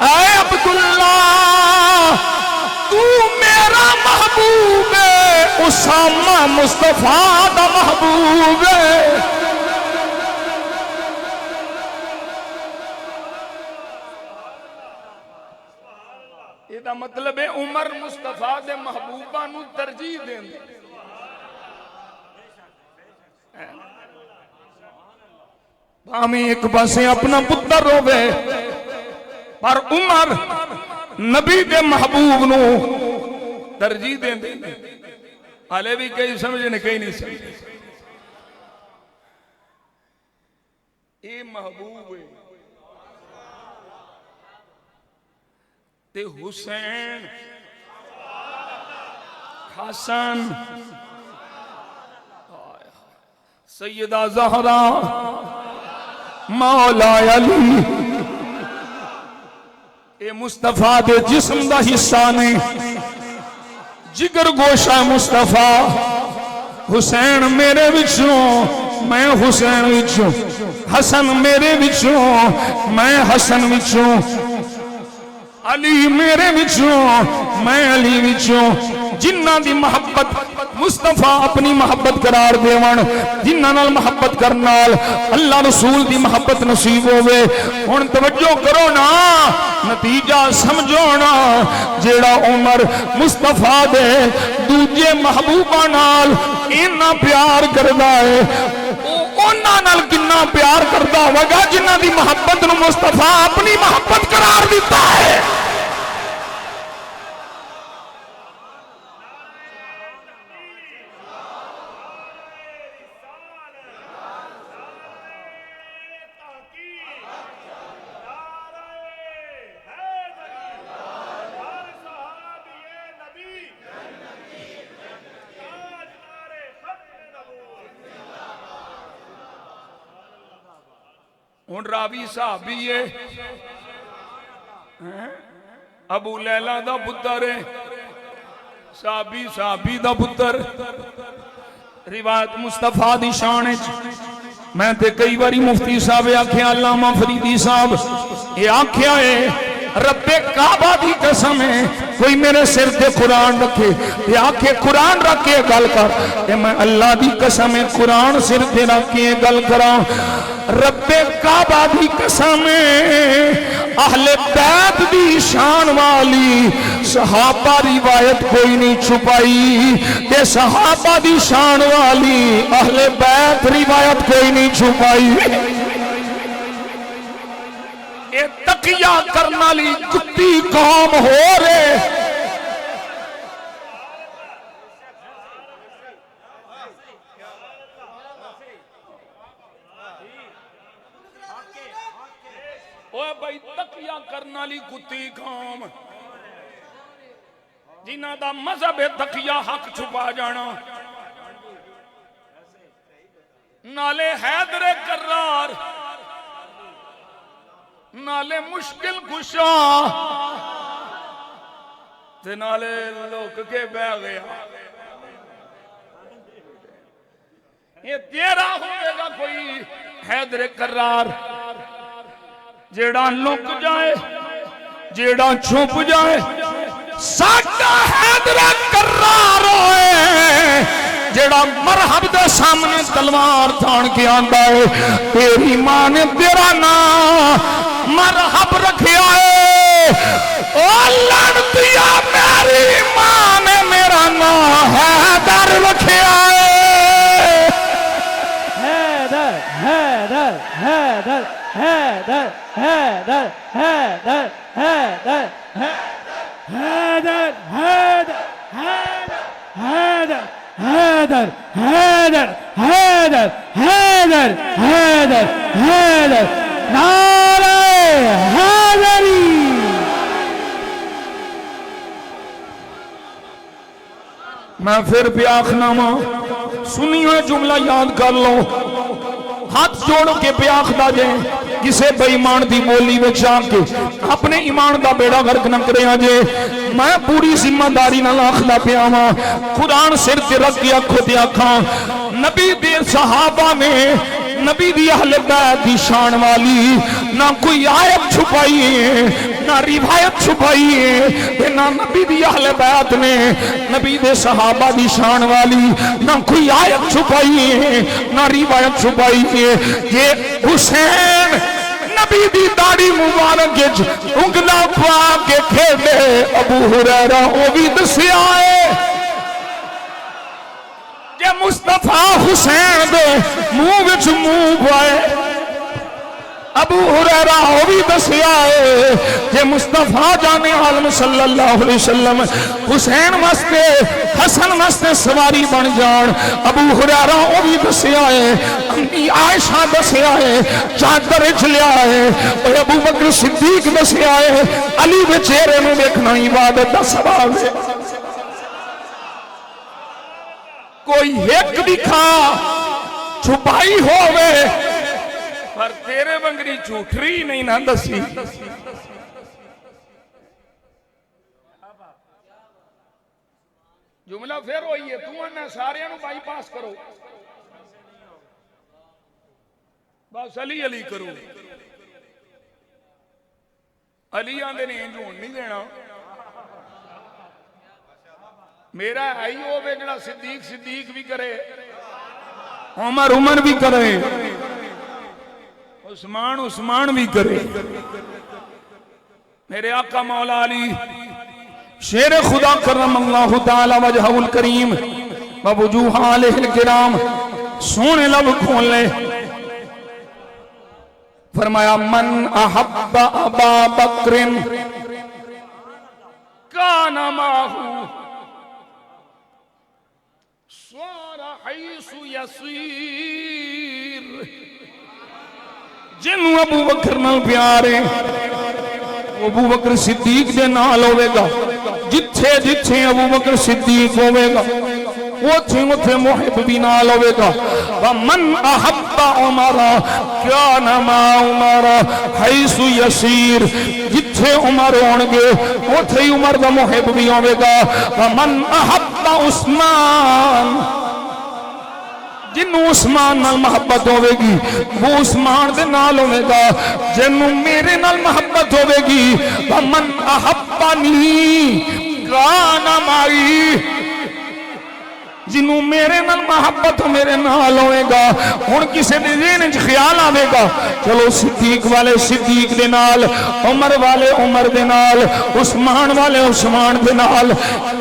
ऐ अब्दुल्ला, तू मेरा महबूब है, उसामा मुस्तफा दा महबूब है। ਇਹਦਾ मतलब है उमर मुस्तफा दे महबूबा नू तरजीह देंदे। भावें एक पासे अपना पुत्र होवे पर उमर नबी दे महबूब नू तरजीह देंदे। हाले भी कई समझने कई नहीं समझे। ये महबूब है ते हुसैन हसन सैयदा ज़हरा मौला अली ये मुस्तफा दे जिस्म दा हिस्सा ने। जिगर गोशा मुस्तफा हुसैन मेरे विचों मैं हुसैन विचों, हसन मेरे विचों मैं हसन विचों, अली मेरे विचों मैं अली विचों। जिन्ना दी मोहब्बत मुस्तफा अपनी मोहब्बत करार देवन, जिन्ना नाल मोहब्बत करन नाल अल्लाह रसूल दी मोहब्बत नसीब होवे। हुण तवज्जो करो ना, नतीजा समझो ना। जेड़ा उमर मुस्तफा दे दूजे महबूबा नाल इन्ना प्यार करदा है, उन्हां नाल किन्ना प्यार करदा होगा जिन्हां दी मोहब्बत नूं मुस्तफा अपनी मोहब्बत करार दिता है। हुण रावी साहबी है अबू लैला दा पुत्र है, साहबी साहबी दा पुत्र। रिवायत मुस्तफा दी शान है। मैं ते कई बारी मुफ्ती साहब आख्या, अल्लामा फरीदी साहब ये आख्या है, रब्बे काबा दी कसम है कोई मेरे सिर ते कुरान रखे ते आखे कुरान रख के गल कर, मैं अल्लाह दी कसम है कुरान सिर ते रख के गल करा। रब्बे काबा दी कसम अहले बैत दी शान वाली सहाबा रिवायत कोई नहीं छुपाई ते सहाबा दी शान वाली अहले बैत रिवायत कोई नहीं छुपाई। ये तकिया करने वाली कुत्ती कौम हो रे। भाई तकिया करने वाली कुत्ती कौम जिन्हां दा मजहब है तकिया हक छुपा जाना। नाले हैदरे करार नाले मुश्किल कुशा ते नाले लोक के बह गया। ये तेरा होगा कोई हैदरे करार जेड़ा लुक जाए जेड़ा छुप जाए। साडा हैदरा करार होए जेड़ा मरहब दे सामने तलवार तान के आंदा है। तेरी मां ने तेरा नाम मरहब रखिया है। ओ लड़तिया मेरी मां ने मेरा नाम हैदर रखिया है। हैदर हैदर हैदर हैदर हैदर हैदर हैदर हैदर हैदर हैदर हैदर हैदर हैदर हैदर हैदर हैदर नारे हैदरी। मैं फिर प्याखनामा सुनी हुई जुमला याद कर लो। हाथ जोड़ के प्याखदा जे किसे बेईमान दी बोली में आके अपने ईमान का बेड़ा गर्क न करे जे। मैं पूरी जिम्मेदारी नाल आखदा पिया वां, कुरान सिर ते रख के आखो ते आखा नबी दे सहाबा ने नबी दी अहले बैत दी शान वाली ना कोई आयत छुपाई है ना रिवायत छुपाई है ते ना नबी दी अहले बैत ने नबी दे सहाबा दी शान वाली ना कोई आयत छुपाई है ना रिवायत छुपाई है। ये हुसैन नबी दी दाढ़ी मुबारक उंगला पा के खेले अबू हुरैरा ओ भी दसिया है। जे मुस्तफा हुसैन दे मुंह विच मुंह पाए अबू हुरैरा ओ भी दसिया है। जे मुस्तफा जाने आलम सल्लल्लाहु अलैहि वसल्लम हुसैन वास्ते हसन वास्ते सवारी बन जान अबू हुरैरा ओ भी दसिया है। अम्मी आयशा दसिया है चादर च लिया है और अबू बकर सिद्दीक दसिया है अली दे चेहरे में देखना इबादत दा सबब है। कोई एक दिखा छुपाई होवे पर तेरे बंगरी झूठरी नहीं ना दसी। जुमला फिर होई है तू आना सारे बाईपास करो बस अली अली करो। अली आंदे ने इंज होण नहीं देना। मेरा आई होवे जेड़ा सिद्दीक सिद्दीक भी करे उमर उमर भी करे उस्मान उस्मान भी करे। मेरे आका मौला अली शेर खुदा करम अल्लाह ताला वजहुल करीम व वजूह अलैहिल किराम सोने लब खोल ले फरमाया मन अहब्बा अबा बकरिन काना माहू स्वारा हैसु यसीर। जिन्हों अबू बकर नाल प्यार है अबू बकर सिद्दीक दे नाल होवेगा। जिथे जिथे अबू बकर सिद्दीक होवेगा उथे उथे मुहिब भी नाल होवेगा। व मन अहब्बा उमरा कान मा उमरा हैसु यसीर। जिथे उमर होणगे उथे ही उमर दा मुहिब भी होवेगा। व मन अहब्बा उस्मान जिन्हों उस्मान नाल मोहब्बत होवेगी वो उस्मान दे नाल होवेगा। जिन्हों मेरे नाल मोहब्बत होवेगी वमन अहब्बानी काना माई। जिन्हों मेरे नाल मोहब्बत हो मेरे नाल होएगा। हुण किसी दे ज़हन च ख्याल आवेगा चलो सिद्दीक वाले सिद्दीक दे नाल उमर वाले उमर दे नाल उस्मान वाले उस्मान दे नाल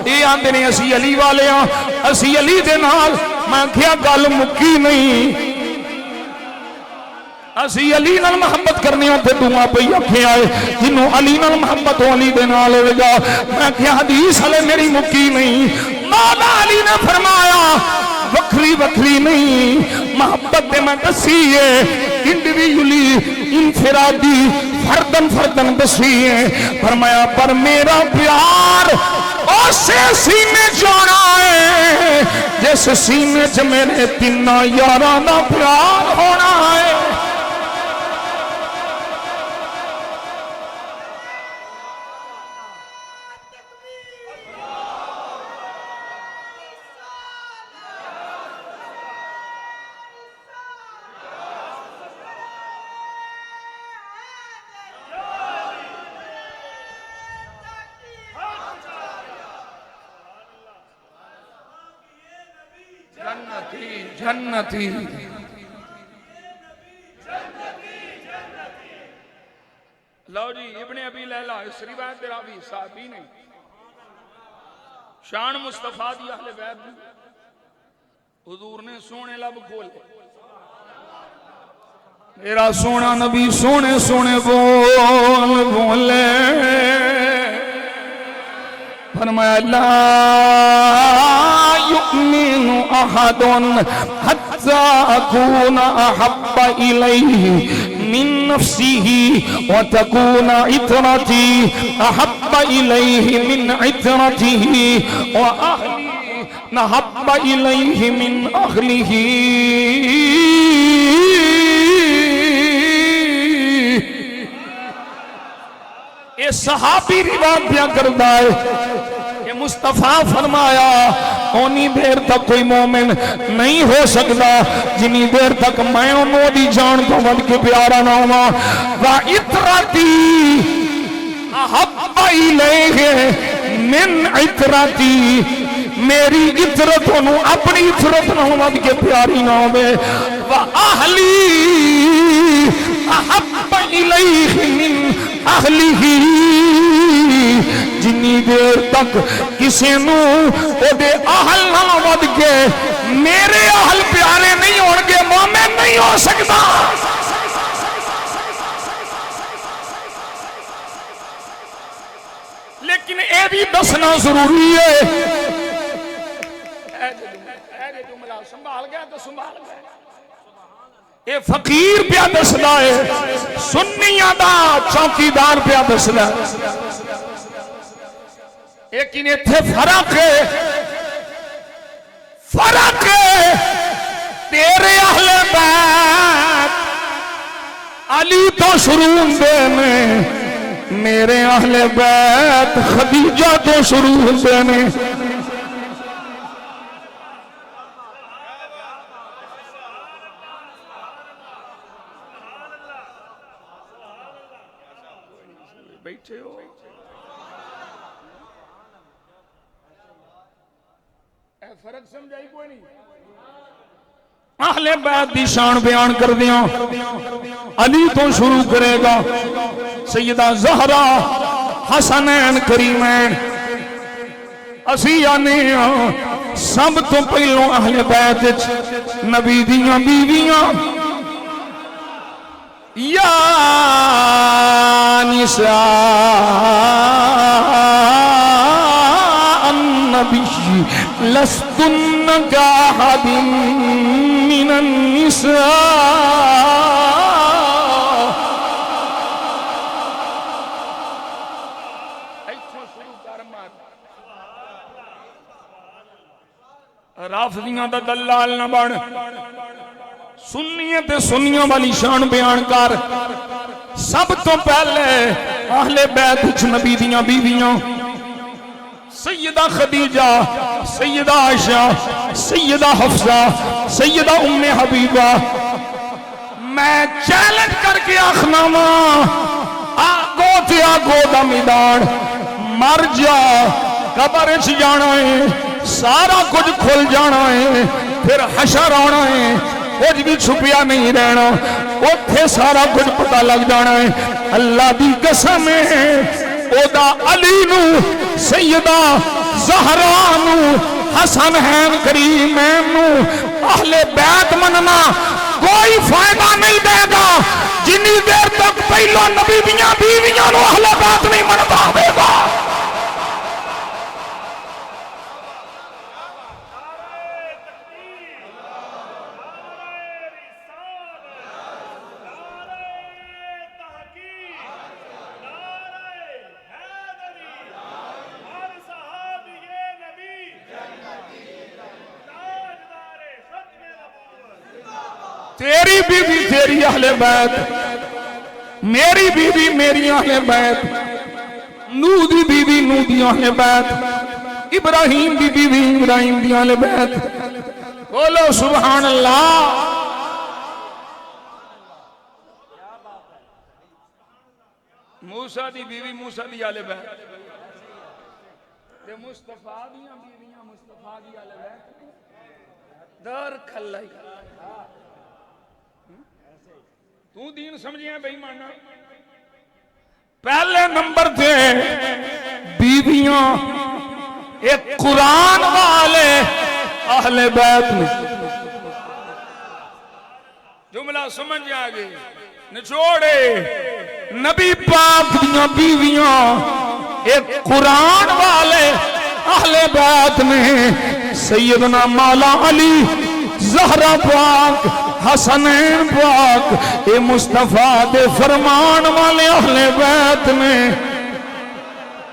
ये आंदे ने असी अली वाले हां असी अली दे नाल। मैं क्या गल मुक्की नहीं असी अली नाल मोहब्बत करनी होते दुआ पई आखे आए जिन्हों अली नाल मोहब्बत हो अली दे नाल होवेगा। मैं क्या हदीस हले मेरी मुक्की नहीं। मौला अली ने फरमाया वखरी वखरी नहीं मोहब्बत मैं दसी है इंडिविजुअली इनफिरादी फर्दन फर्दन दसी है। फरमाया पर मेरा प्यार उसे सीने जाना है जिस सीने च मेरे तिना यारां दा प्यार होना है। जन्नती लो जी इब्ने अबी लैला इस रिवायत दे रावी साहबी नहीं शान मुस्तफा दी अहले बैत हुजूर ने सोने लब खोले। मेरा सोना नबी सोने सोने बोल बोले फरमाया ला युमिनु अहदुन हत्ता अकूना अहब्बा इलैहि मिन नफ्सिही व तकूना इतरती अहब्बा इलैहि मिन इतरतिही व अहली नहब्बा इलैहि मिन अहलिही। ये सहाबी रिवायत बयान करता है कि मुस्तफा फरमाया ओनी देर तक कोई मोमिन नहीं हो सकता जिनी देर तक मैं उन्होंने जान तो बढ़ के प्यारा ना हुआ। वा इतराती अहब्बा इलैहि मिन इतरती, मेरी इतरत होनू अपनी इतरत नालों वध के प्यारी ना होवे। व अहली अहब्बा इलैहि मिन अहलिही, जिन्नी देर तक किसी नू ओदे अहल नालों वध के मेरे अहल प्यारे नहीं होणगे, मोमिन नहीं हो सकता। लेकिन यह भी दसना जरूरी है, संभाल गया तो संभाल गया। ये फकीर पिया दसदा है, सुन्नियां दा चौकीदार पिया दसदा है। लेकिन इत्थे फर्क है, फर्क है। तेरे अहले बैत अली तो शुरू होंदे ने, मेरे अहले बैत खदीजा तो शुरू होंदे ने। बैठे हो फर्क समझाई कोई नहीं। अहले बैत दी शान बयान कर दिया, अली तो शुरू करेगा, सैयदा ज़हरा, हसनैन, करीमैन। असी आने सब तो पहलों अहले बैत नबी दियां बीवियां, या निसा अन्नबी लस्तुन्न काहदिन मिनन निसा। राफिदियां दा दलाल न बन, सुन्नियां ते सुन्नियां वाली शान बयान कर। सब तो पहले अहले बैत विच नबी दियां बीवियां, सैयदा खदीजा, सैयदा आयशा, सैयदा हफ्सा, सैयदा उम्मे हबीबा। मैं चैलेंज करके आखना वा, आगो ते आगो दा मैदान, मर जा, कब्र च जाना है, सारा कुछ खुल जाना है, फिर हशर आना है, कुछ भी छुपिया नहीं रहना, उत्थे सारा कुछ पता लग जाना है। अल्लाह दी कसम है, ओदा अली नू, सैयदा ज़हरा नू, हसन हैन, करीमैन नू अहले बैत मनना कोई फायदा नहीं देगा, जिन्नी देर तक पहलो नबी दियां बीवियां नू अहले बैत नहीं मनता होगा। तेरी बीवी तेरी अहले बैत, मेरी बीवी मेरी अहले बैत, नूह दी बीवी नूह दी अहले बैत, इब्राहिम दी बीवी इब्राहिम दी अहले बैत। बोलो सुभान अल्लाह। मूसा दी बीवी मूसा दी अहले बैत, ते मुस्तफा दियां बीवियां मुस्तफा दी अहले बैत। दर खल्लाई तू दीन समझिया बेईमाना। पहले नंबर पे बीवियां एक कुरान वाले अहले बैत में, जुमला समझ आ गई, निचोड़े नबी पाक दियां बीवियां एक कुरान वाले अहले बैत में, सैयदना मौला अली, ज़हरा पाक, हसनैन पाक, ए मुस्तफा दे फरमान वाले अहले बैत में।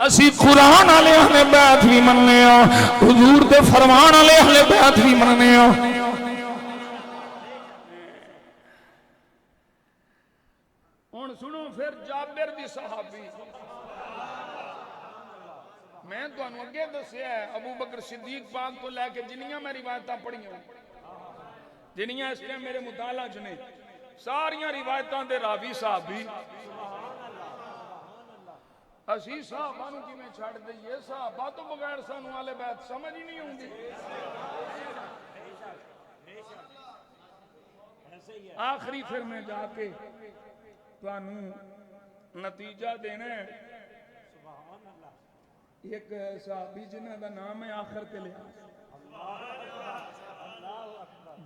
असी कुरान वाले अहले बैत भी मनने, हुजूर दे फरमान वाले अहले बैत भी मनने। हुण सुनो फिर जाबिर दी सहाबी, मैं तुहानू अगे दस्या अबू बकर सिद्दीक पाक तो लैके जिन्नियां मैं रिवायतां पढ़ियां, जिन्नियां इस टाइम मेरे मुताला च ने, सारियां रिवायतां दे रावी साहबी असी साहबा नूं किवें छड्ड दईए? साहबा तो बगैर सानू आले बैत समझ ही नहीं आउंदी। आखिरी फिर मैं जाके तुहानू नतीजा देना है। एक साहबी जिन्हां दा नाम है आखिर ते लिया,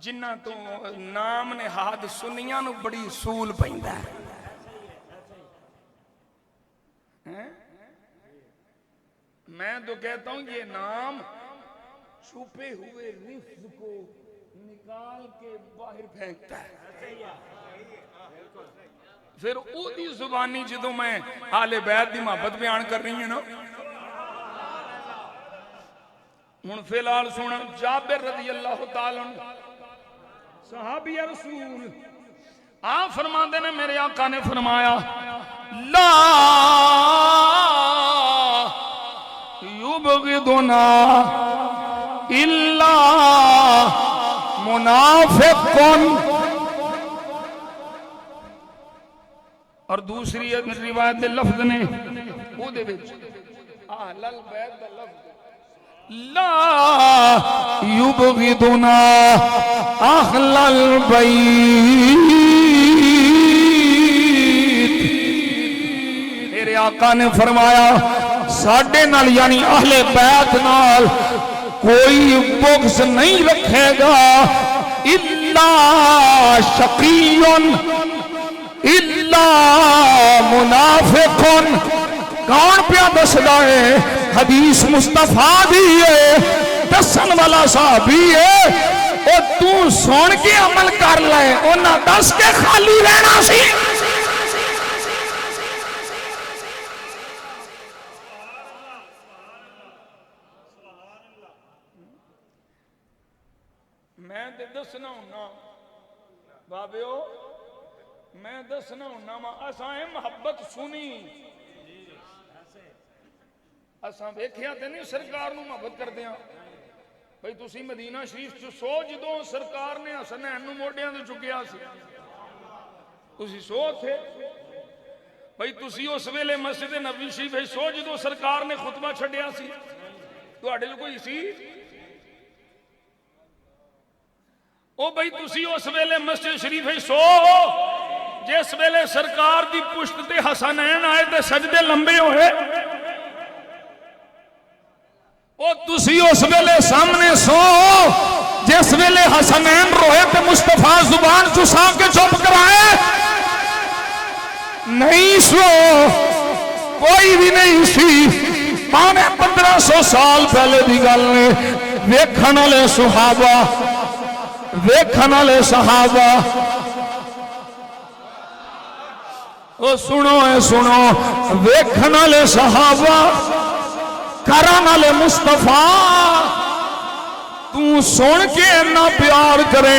जिन्हां तो नाम ने हाथ सुनिया नू बड़ी सूल पैंदा है। मैं तो कहता हूं ये नाम छुपे हुए रिफ्ज को निकाल के बाहर फेंकता है। फिर ओदी जुबानी जो मैं आले बैत की मोहब्बत बयान कर रही है ना, हुण फिलहाल सुन। जाबिर रज़ी अल्लाह तआला अन्हु सहाबी रसूल आप फरमाते ने मेरे आका ने फरमाया ला युबग़िदुना इल्ला मुनाफिकुन। और दूसरी रिवायत दे लफ्ज ने ओदे विच अहलल बैत दा लफ्ज ला युबग़िदुना अहलल बैत। मेरे आका ने फरमाया साडे नाल यानी अहले बैत नाल कोई बुग़्ज़ नहीं रखेगा इल्ला शक़ीयुन इल्ला मुनाफिकुन। कौन पिया दसदा है? हदीस मुस्तफा दी है, दसन वाला साहबी है। और तू सुन के अमल कर ले, उन्हां दस के खाली रहना सी। मैं ते दसना हुन्ना बाबियो, मैं दसना हुन्ना वा असां मोहब्बत सुनी, असां वेख्या ते नहीं सरकार नूं मोहब्बत करदे हां। भाई तुसी मदीना शरीफ च सो जदों सरकार ने हसनैन नूं मोढियां ते चुकिया सी, तुसी सो थे। भाई तुसी उस वेले मस्जिद नबवी शरीफ सो जदों सरकार ने खुतबा छड्डिया सी, तुहाडे च कोई सी? ओ भाई तुसी उस वेले मस्जिद शरीफ सो जिस वेले सरकार दी पुश्त ते हसनैन आए ते सजदे लंबे होए। ओ तुसी उस वेले सामने सो जिस वेले हसनैन रोए ते मुस्तफा जुबान चुसा के चुप कराए। नहीं सो, कोई भी नहीं सी। माने 1500 साल पहले दी गल ने। वेखण वाले सुहाबा, वेखण वाले सहाबा, ओ सुनो ए सुनो, वेखण वाले सहाबा, करन वाले मुस्तफा। तू सुन के इन्ना प्यार करे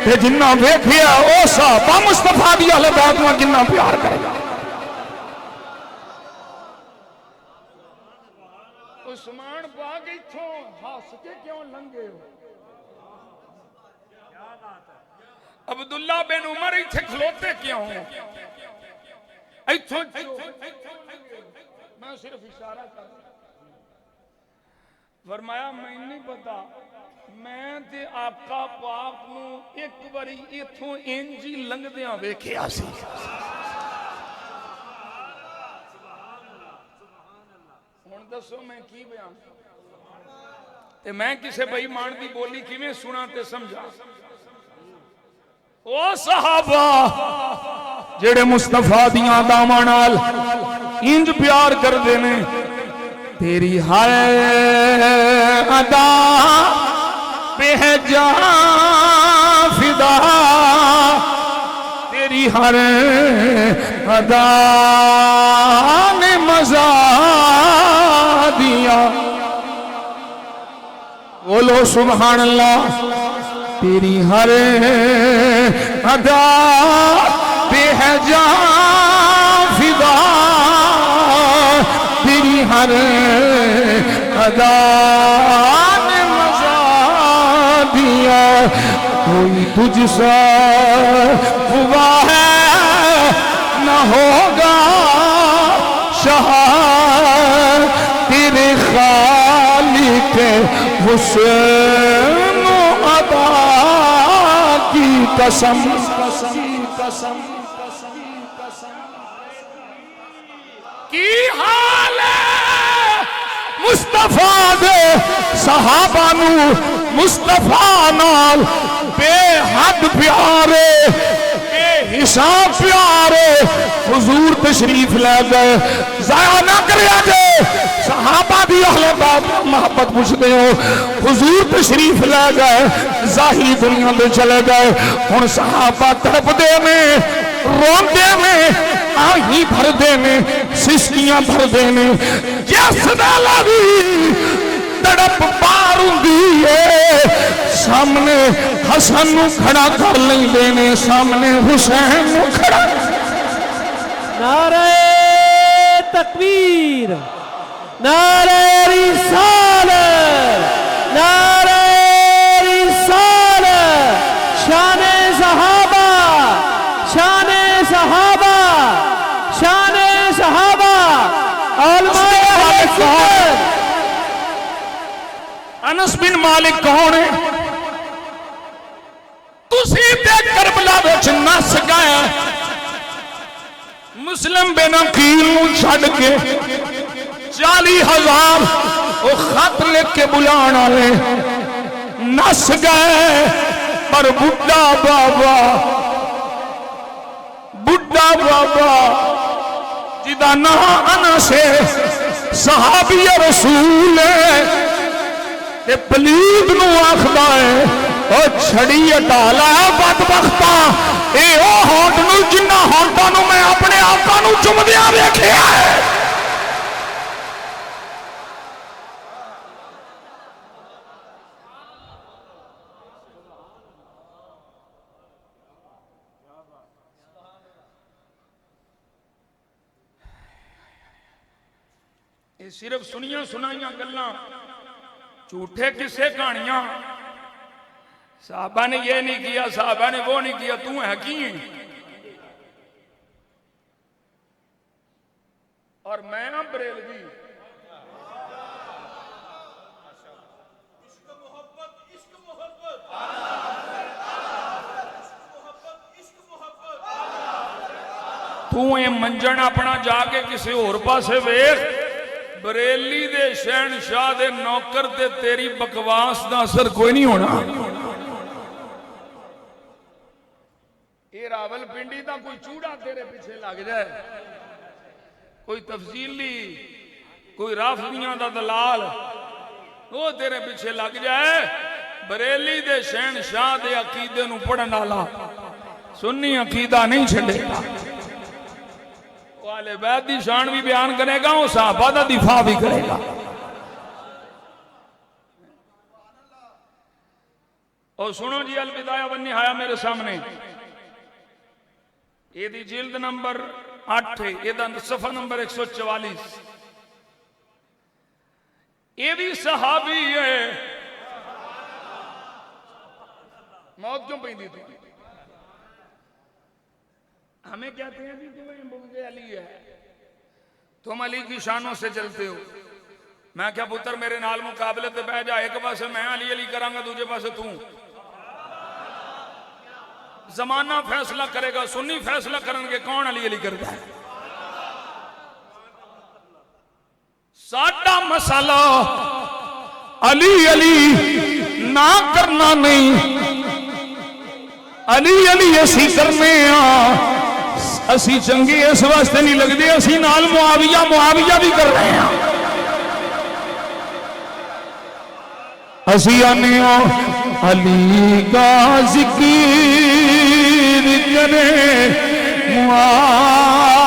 ते जिन्ना वेखिया ओ सहाबा मुस्तफा दी अहले बैत नाल किन्ना प्यार करेगा। उस्मान पाक इथों हस के क्यों लंघे हो? अब्दुल्ला बिन उमर इथे खलोते क्यों हो? इथों मैं सिर्फ इशारा कर फरमाया मैं नहीं पता, मैं ते आका पाक नूं एक बारी इथों इंज ही लंघदियां वेखिया सी। हुण दसो मैं की बयान ते मैं किसे बेईमान दी बोली किवें सुना ते समझा। ओ सहाबा जेड़े मुस्तफा दियां दामां नाल इंज प्यार करदे ने, तेरी हर अदा पे है जान फिदा, तेरी हर अदा ने मजा दिया। बोलो सुभान अल्लाह। तेरी हर अदा पे है जान फिदा, तेरी हर अदा ने मजा दिया। कोई तुझसा हुआ है न होगा शहा खालिक हुस्न अदा की कसम की हाल मुस्तफा दे सहाबा नू मुस्तफा नाल बेहद प्यारे बेहिसाब प्यारे हुजूर तशरीफ ले गए। जाया ना करिया जे सहाबा दी अहले बैत मोहब्बत पुछदे हो। हुजूर तशरीफ ले गए जाहिरी दुनिया में चले गए। हुण सहाबा तड़पदे ने रोंदे ने आही भरदे ने सिसकियां भरदे ने जिस नाल भी तड़प पार हुंदी है सामने हसन नू खड़ा कर लेंदे ने सामने हुसैन नू खड़ा। नारे तकबीर, नारे रिसालत, नारे रिसालत, शाने सहाबा, शाने सहाबा, शाने सहाबा। अनस बिन मालिक कौन है? तुसी ते करबला विच नस गए मुस्लिम बिन अकील नूं छड्ड के 40,000 वो खत लिख के बुलाने वाले नस गए। पर बुढ़ा बाबा जिदा ना अनस है सहाबी रसूल है पलीद नू आखदा है ओ छड़ी हटा ला बदबख्ता ए ओ होंठ नू जिन्ना होंठा नू मैं अपने आका नू चुमदिया वेखिया है। ये सिर्फ सुनिया सुनाइया गल्लां झूठे किस्से कहानियां। साहबा ने ये नहीं किया साहबा ने वो नहीं किया। तू है की और मैं बरेलवी। तू ये मंजन अपना जाके किसी होर पासे वेख। बरेली दे शहनशाह दे नौकर ते तेरी बकवास का असर कोई नहीं होना। ये रावलपिंडी का कोई चूड़ा तेरे पीछे लग जाए कोई तफसीली कोई राफदियां का दलाल वो तेरे पीछे लग जाए। बरेली दे शहनशाह दे अकीदे नूं पढ़न वाला सुन्नी अकीदा नहीं छड़ेगा। वाले बैत की शान भी बयान करेगा वो सहाबा का दिफा भी करेगा। और सुनो जी अल बिदाया वन निहाया मेरे सामने ये जिल्द नंबर 8 ये सफा नंबर 144 ये भी सहाबी है। मौत क्यों पैंदी थी? हमें कहते हैं कि तुम्हें बुग़्ज़े अली है तुम अली की शानों से चलते हो। मैं क्या पुत्र मेरे नाल मुकाबले ते बह जा। एक पासे मैं अली अली करांगा दूजे पासे तू। जमाना फैसला करेगा सुन्नी फैसला करेंगे कौन अली अली करता है। साडा मसाला अली अली ना करना नहीं। अली अली असी करने असी चंगे इस वास्ते नहीं लगते असी नाल मुआविया मुआविया भी कर रहे हैं। असी आने अली का जिक्र करे मुआविया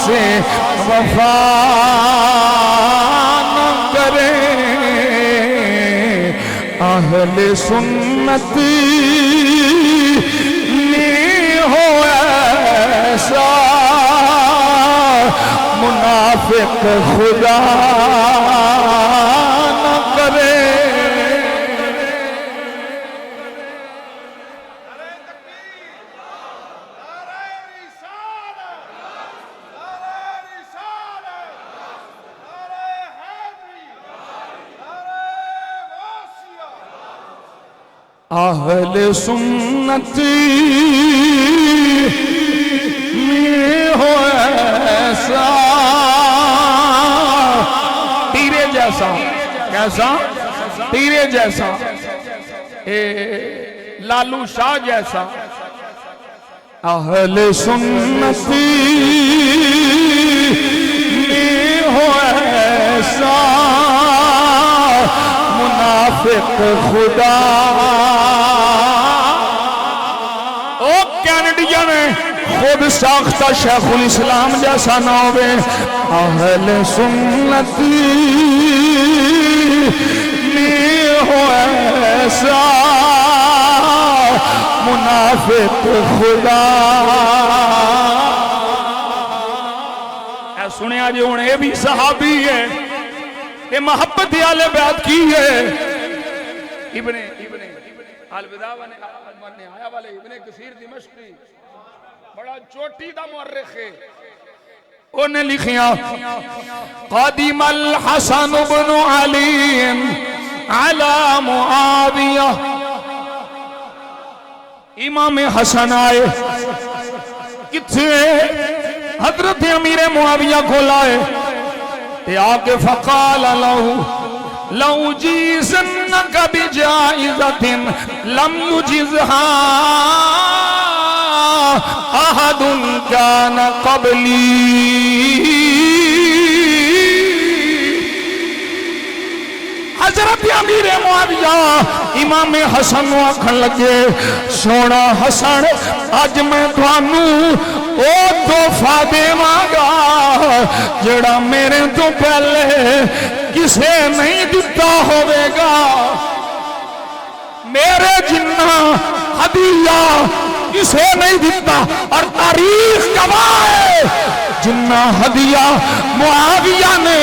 से वफा न करे। अहले सुन्नत हो ऐसा मुनाफिक खुदा न करे। अहले सुन्नती में हो ऐसा तीरे जैसा, कैसा तीरे जैसा, लालू शाह जैसा। अहले सुन्नती में हो ऐसा मुनाफिक खुदा। ओ कैनेडिया ने खुद साख्ता शेखुल इस्लाम जैसा ना होवे। अहले सुन्नती में हो ऐसा मुनाफिक खुदा। सुनिया जी हुण ये भी सहाबी है, ये मोहब्बत आले बैत की है। इब्ने अलविदा ने आया वाले इब्ने कसीर दिमश्की बड़ा चोटी दा मुअर्रिख है। उन्हें लिखिया क़दीमल हसन इब्न अली अला मुआविया। इमाम हसन आए किथे? हजरत अमीर मुआविया को लाए ते आके फकाल लहू लऊ जीज़न्नक बिजाइज़तिन लम युजिज़हा अहदुन कान क़ब्ली। हजरत अमीर मुआविया इमाम हसन आखन लगे, सोना हसन अज मैं थानू ओ तोहफा देवांगा जेड़ा मेरे तो पहले किसे नहीं दिता होवेगा। मेरे जिन्ना हदिया किसे नहीं दिता और तारीख गवाह है जिन्ना हदिया मुआविया ने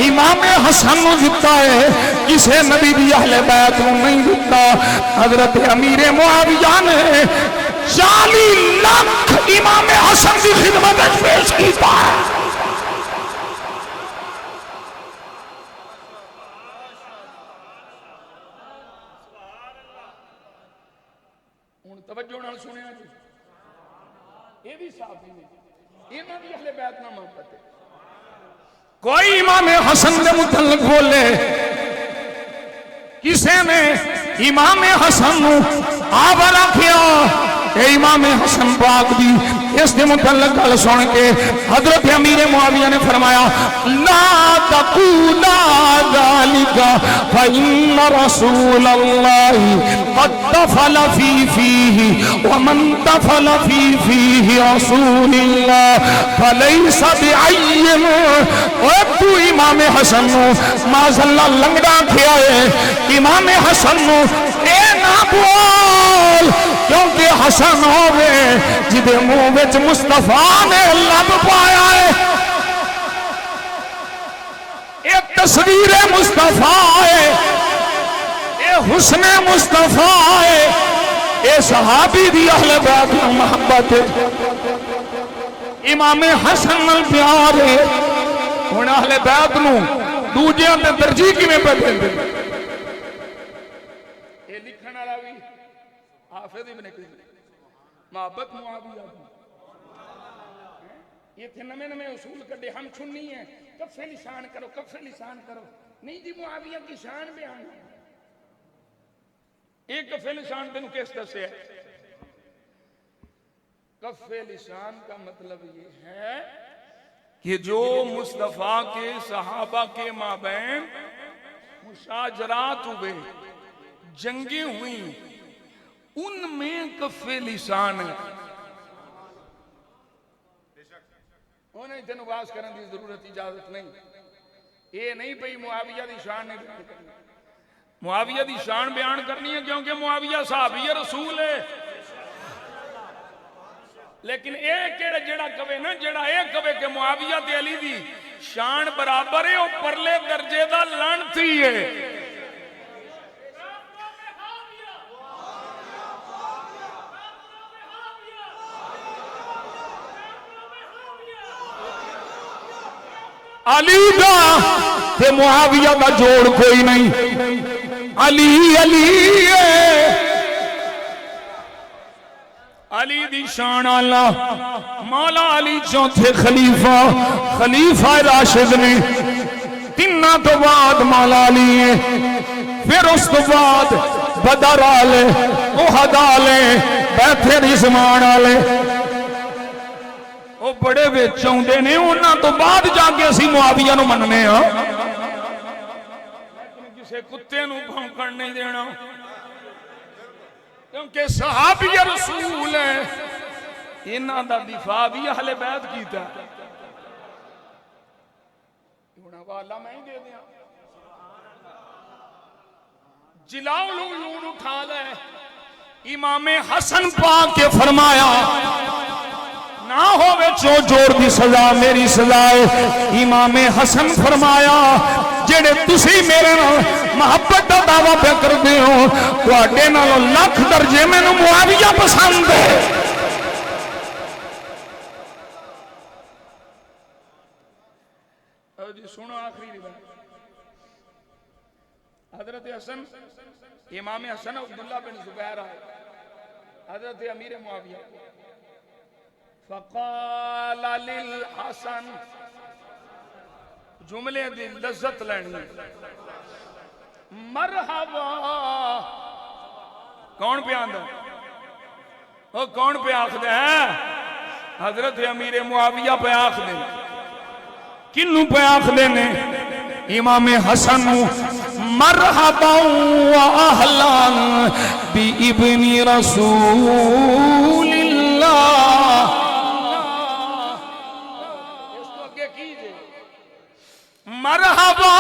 इमाम हसन को दिता है किसे नबी दी अहले बैत को नहीं दिता। हजरत अमीर मुआविया ने 40 लाख इमाम हसन की खिदमत में पेश किया। हुण तवज्जो नाल सुनिया जी, ये भी साहबी ने, इन्हां दी अहले बैत नाल मोहब्बत है। कोई इमाम हसन के मुतल्लिक बोले, किसी ने इमाम हसन आवारा किया, इमाम हसन पाक दी इसके मुतल्लिक गल सुन के हजरत अमीर मुआविया ने फरमाया ला तकूला ज़ालिका फइन्न रसूलल्लाहि क़द तफ़ल फीही व मन तफ़ल फीही रसूलुल्लाह फलैसा बिअय्यिन। और तू इमाम हसन माज़अल्लाह लंगड़ा किया है, इमाम हसन ए ना बोल क्योंकि हसन होवे जिदे मुंह विच मुस्तफा ने लब पाया है। ये तस्वीर मुस्तफा है, ये हुस्न मुस्तफा है, ये सहाबी दी अहले बैत की मोहब्बत है, इमाम हसन नाल प्यार है। हुण अहले बैत नूं दूजियां ते तरजीह किवें पे देंदे? ये लिखण वाला भी हाफिज इब्ने कसीर मोहब्बत मुआविया की। ये थे नवे नवे उसूल कड़े, हम सुन्नी है कफ़े लिसान करो, कफ़े लिसान करो, नहीं जी मुआविया की शान बयान है। एक कफ़े लिसान तेन किस दसे? कफ़े लिसान का मतलब ये है कि जो मुस्तफा के सहाबा के माबैन मुशाजरात हुए, जंगें हुई, उनमें कफ़े लिसान है। उन्हें तेन वास करने की जरूरत इजाजत नहीं। ये नहीं पई मुआविया की शान नहीं बयान करनी, मुआविया की शान बयान करनी है क्योंकि मुआविया सहाबी रसूल है। लेकिन जेड़ा कवे ना, जेड़ा ये कवे कि मुआविया ते अली दी शान बराबर है, वो परले दर्जे का लानती है। अली दा ते मुआविया का जोड़ कोई नहीं। अली अली है शान आला मौला अली चौथे खलीफा खलीफा राशिद ने तिन्ना तो बाद मौला अली है फिर उस तो बाद बदर आले उहद आले बैठे रिजवान आले वो बड़े विच आउंदे ने उन्हां तो बाद जाके असीं मुआविया नूं मनने आ किसी कुत्ते नूं भौंकण नहीं देना क्योंकि सहाबी रसूल है इन्हां दा दिफा भी अहले बैत कीता हुण हवाला मैं ही दे दियां जिलाउल उयून उठा ले इमामे हसन पाक के फरमाया ना होवे चो जोर दी सजा मेरी सजा है इमामे हसन फरमाया जेड़े तुसी मेरे नाल मोहब्बत दा दावा पे करदे हो तुहाडे नालों लाख दर्जे मैनूं मुआविया पसंद है जी सुनो आखिरी रिवायत हजरत हसन इमाम हसन अब्दुल्ला बिन जुबैर आए हजरत अमीर मुआविया फ़क़ाल लिल हसन जुमले दी लज्जत लेनी मरहबा कौन पे आंदा ओ कौन पे आखदा है हजरत अमीर मुआविया पे आखदे किन्नू पे आखदे ने इमाम हसन मरहबा व अहलन बि इब्नी रसूलिल्लाह इसको आगे कीजिए मरहबा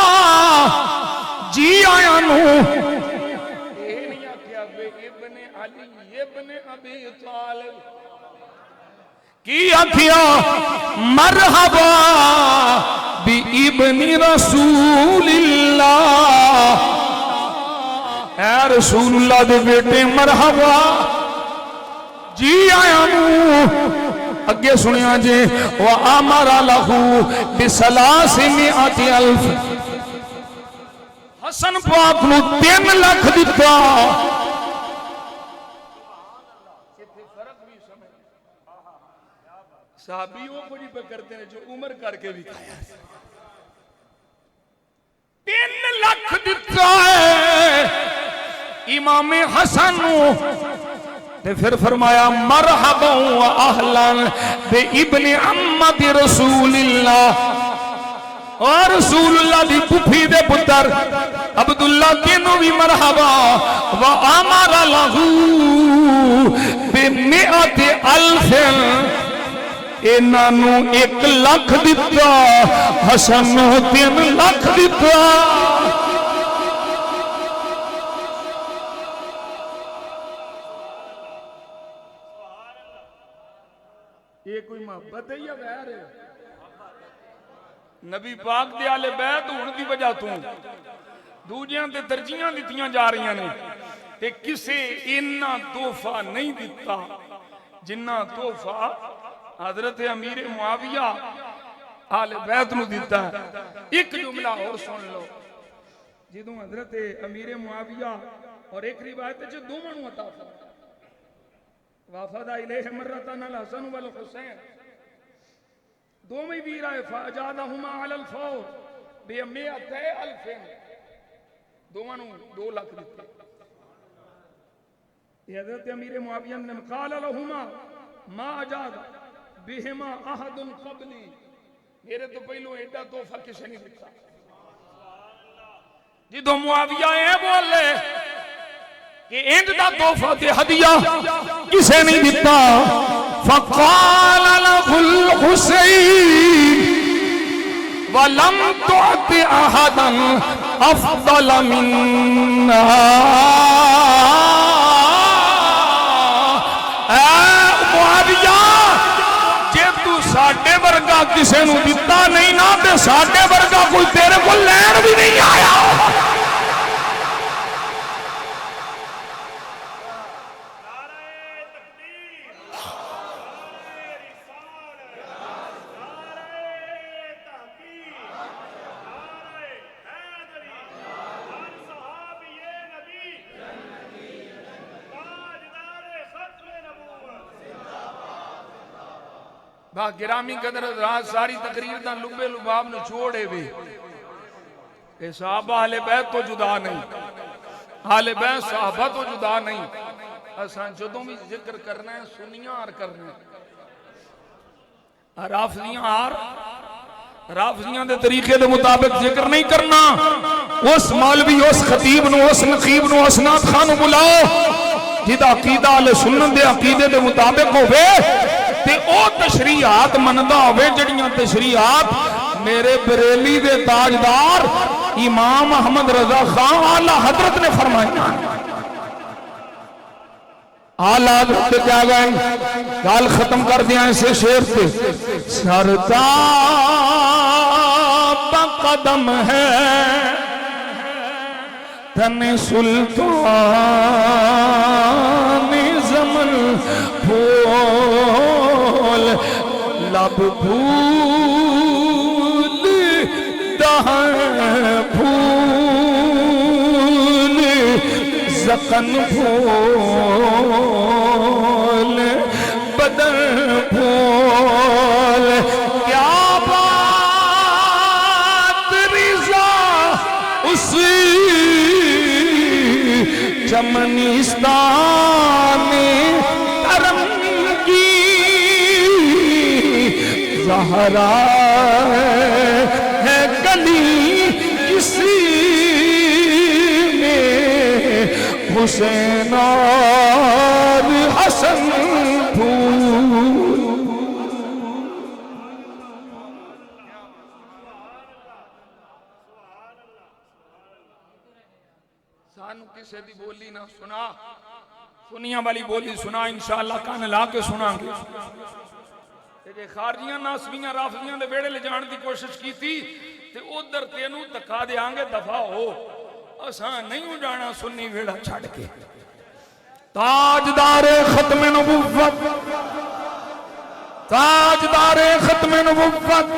जी आया नू ये नहीं आख्या बे इब्ने अली इब्ने अबी तालिब की आख्या मरहबा बि इब्नी रसूलिल्लाह ऐ रसूलुल्लाह दे बेटे मरहबा जी आया नू अगे सुनिया जे व अमरा लहू बिसलासिमिअति अल्फ हसन पाक नू 3 लाख दिता साहबी वो बड़ी पे करते हैं जो उम्र करके भी खाया 3 लाख दिता है इमाम हसन ने फिर फरमाया मरहबा व अहलन बि इब्ने अम्मति रसूलिल्लाह और रसूलुल्लाह दी पुफी दे पुत्र अब्दुल्ला किनू भी मरहबा व अमरा लहू बि मिअति अल्फ इन्हां 1 लाख दिता हसन नूं 3 लाख दिता ये कोई मोहब्बत है या वैर है नबी पाक दे आले बैत होने की वजह तो दूजियां ते तरजीहां दित्तियां जा रही ने ते किसे इन्ना तोहफा नहीं दिता जिन्ना तोहफा हजरत अमीर मुआविया आले बैत नूं दिता है एक जुमला और सुन लो जिदों हजरत अमीर मुआविया और एक रिवायत च दोवां नूं अता फरमाया वफदा इलैहि मर्रतन अल हसन वल हुसैन दोवें वीर आए फजादहुमा अलल फौर बिमिअतै अल्फिन दोवां नूं 2 लाख दिते हजरत अमीर मुआविया ने क़ाल लहुमा मा अजाद बिहिमा अहदुन क़बली मेरे तो पहलो एडा तोहफा किसी नहीं दिता जिदों मुआविया ए बोले कि इंज दा तोहफा ते हदिया किसे नहीं दिता फ़क़ाल लहुल हुसैन वलम तुअति अहदन अफ़ज़ल मिन्ना साडे वर्गा किसी नूं दिता नहीं ना ते साडे वर्गा कोई तेरे को लैण भी नहीं आया बा गिरामी कदर रात सारी तकरीर दा लुबे लुबाब नु छोड़े वे ए साहबा आले बैत तो जुदा नहीं, आले बैत साहबा तो जुदा नहीं। असां जदों भी जिक्र करना है सुनिया और करना है राफजियां दे तरीके दे मुताबिक जिक्र नहीं करना। उस मौलवी उस खतीब नु उस नकीब नु उस नाथ खान नु बुलाओ जिदा अकीदा अहले सुन्नत दे अकीदे दे मुताबिक होवे ते ओ तशरीहात मनदा होवे जड़ियां तशरीहात मेरे बरेली दे ताजदार इमाम अहमद रजा खान आला हजरत ने फरमाया। आला हजरत क्या गए गाल खत्म कर दिया ऐसे शेर से सरताब कदम है तने सुल्तान जमन फूल लब फूल दहन फूल जकन फूल बदन फूल क्या बात रिजा उसी चमनिस्तान तरंगी ज़हरा है गली किसी में हुसैन और हसन फूल। सानू किसी दी बोली ना सुना, सुनिया वाली बोली सुना इंशाअल्लाह कान ला के सुनांगे। जे खारजियां नासबियां राफजियां दे वेड़े ले जाण दी कोशिश कीती ते उधर तेनू धक्का देंगे दफा हो। असां नहीं जाना सुन्नी वेड़ा छड़ के। ताजदारे खत्मे नबुव्वत ताजदारे खत्मे नबुव्वत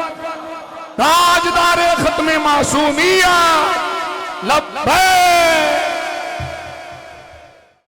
ताजदारे खत्मे मासूमिया लब्बैक